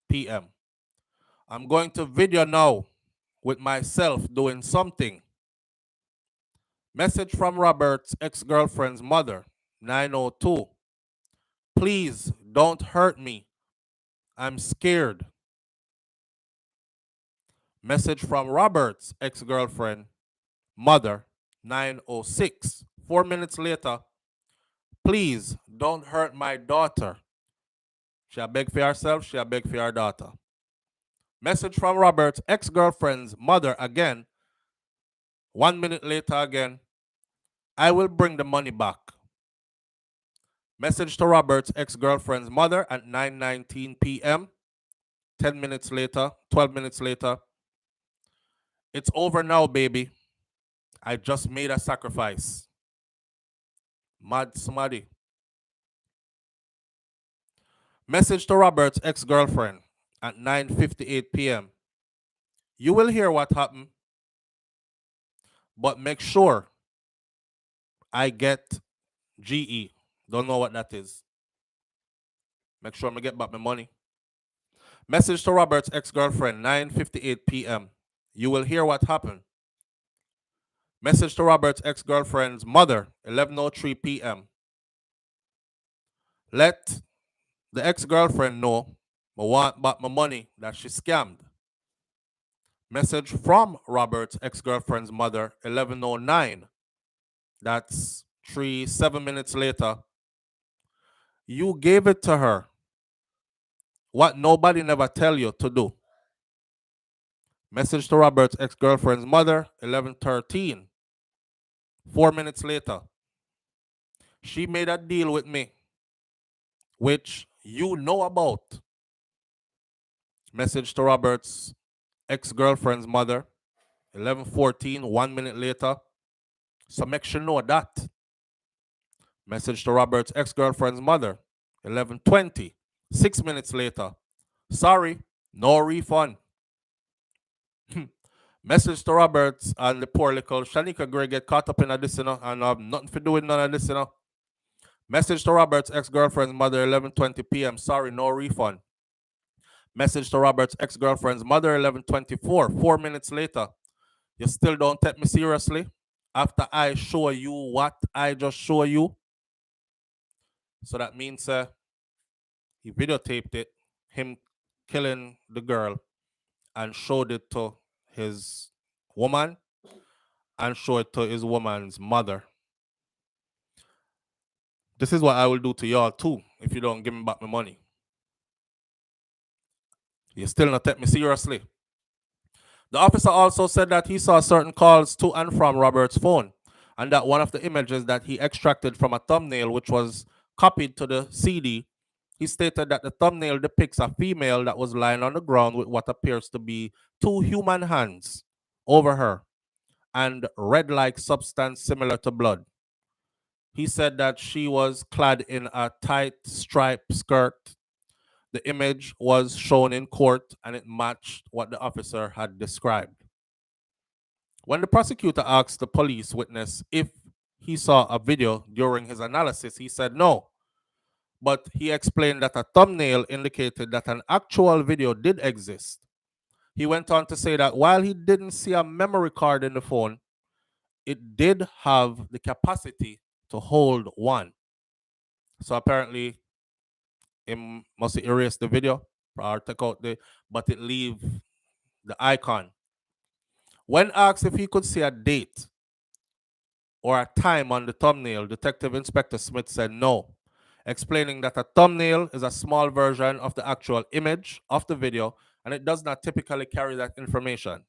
p.m. I'm going to video now with myself doing something. Message from Robert's ex-girlfriend's mother, 9:02. Please don't hurt me. I'm scared. Message from Robert's ex-girlfriend, mother, 9:06. 4 minutes later, please don't hurt my daughter. She a beg for herself, she a beg for her daughter. Message from Robert's ex-girlfriend's mother again. 1 minute later again, I will bring the money back. Message to Robert's ex-girlfriend's mother at 9:19 p.m. 10 minutes later, 12 minutes later. It's over now, baby. I just made a sacrifice. Mad smaddy. Message to Robert's ex-girlfriend at 9:58 p.m. You will hear what happened, but make sure I get GE. Don't know what that is. Make sure I get back my money. Message to Robert's ex-girlfriend, 9:58 p.m. You will hear what happened. Message to Robert's ex-girlfriend's mother, 11:03 p.m. Let the ex-girlfriend know I want back my money that she scammed. Message from Robert's ex-girlfriend's mother, 11:09. That's 7 minutes later. You gave it to her. What nobody never tell you to do. Message to Robert's ex-girlfriend's mother, 11:13. 4 minutes later. She made a deal with me, which you know about. Message to Robert's ex-girlfriend's mother, 11:14. 1 minute later. So make sure you know that. Message to Robert's ex-girlfriend's mother, 11:20. 6 minutes later. Sorry, no refund. Message to Roberts and the poor little Shineka Gray get caught up in a this, and have nothing to do with none of this, Message to Robert's ex-girlfriend's mother, 11:20 p.m. Sorry, no refund. Message to Robert's ex-girlfriend's mother, 11:24. 4 minutes later. You still don't take me seriously? After I show you what I just show you? So that means he videotaped it, him killing the girl, and showed it to his woman and show it to his woman's mother. This is what I will do to y'all too if you don't give me back my money. You still not take me seriously. The officer also said that he saw certain calls to and from Robert's phone, and that one of the images that he extracted from a thumbnail, which was copied to the CD, he stated that the thumbnail depicts a female that was lying on the ground with what appears to be two human hands over her and red-like substance similar to blood. He said that she was clad in a tight striped skirt. The image was shown in court and it matched what the officer had described. When the prosecutor asked the police witness if he saw a video during his analysis, he said no. But he explained that a thumbnail indicated that an actual video did exist. He went on to say that while he didn't see a memory card in the phone, it did have the capacity to hold one. So apparently, it must erase the video or take out but it leave the icon. When asked if he could see a date or a time on the thumbnail, Detective Inspector Smith said no, explaining that a thumbnail is a small version of the actual image of the video and it does not typically carry that information.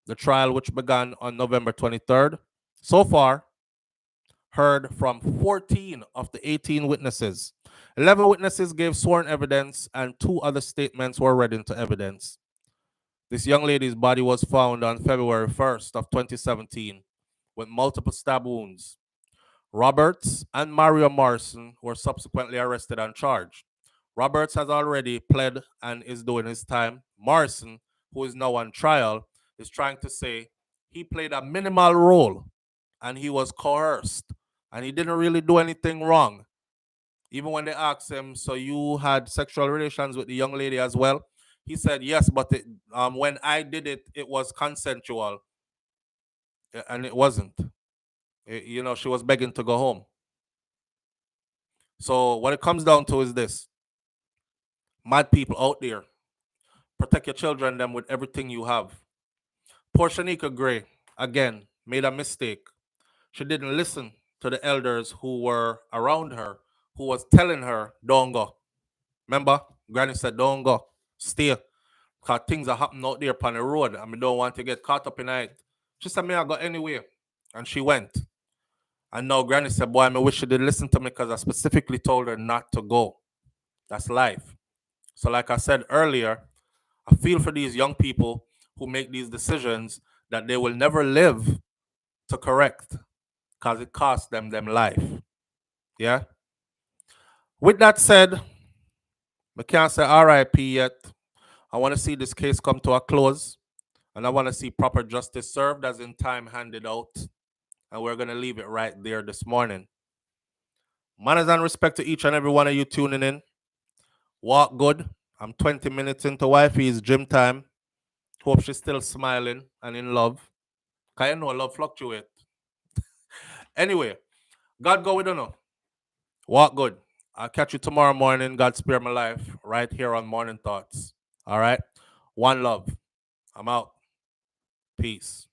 The trial, which began on November 23rd, so far heard from 14 of the 18 witnesses. 11 witnesses gave sworn evidence and 2 other statements were read into evidence. This young lady's body was found on February 1st of 2017 with multiple stab wounds. Roberts and Mario Morrison were subsequently arrested and charged. Roberts has already pled and is doing his time. Morrison, who is now on trial, is trying to say he played a minimal role and he was coerced and he didn't really do anything wrong. Even when they asked him, so you had sexual relations with the young lady as well? He said, yes, but when I did it, it was consensual. And it wasn't. She was begging to go home. So what it comes down to is this. Mad people out there, protect your children them with everything you have. Poor Shineka Gray, again, made a mistake. She didn't listen to the elders who were around her, who was telling her, don't go. Remember, Granny said, don't go. Stay. Because things are happening out there upon the road and I don't want to get caught up in it. She said, me, I go anywhere. And she went. And now Granny said, boy, I wish she did listen to me because I specifically told her not to go. That's life. So like I said earlier, I feel for these young people who make these decisions that they will never live to correct because it costs them life. Yeah? With that said, I can't say RIP yet. I want to see this case come to a close. And I want to see proper justice served as in time handed out. And we're going to leave it right there this morning. Manners and respect to each and every one of you tuning in. Walk good. I'm 20 minutes into wifey's gym time. Hope she's still smiling and in love. Because you know love fluctuates. Anyway, God go with you now. Walk good. I'll catch you tomorrow morning. God spare my life right here on Morning Thoughts. All right? One love. I'm out. Peace.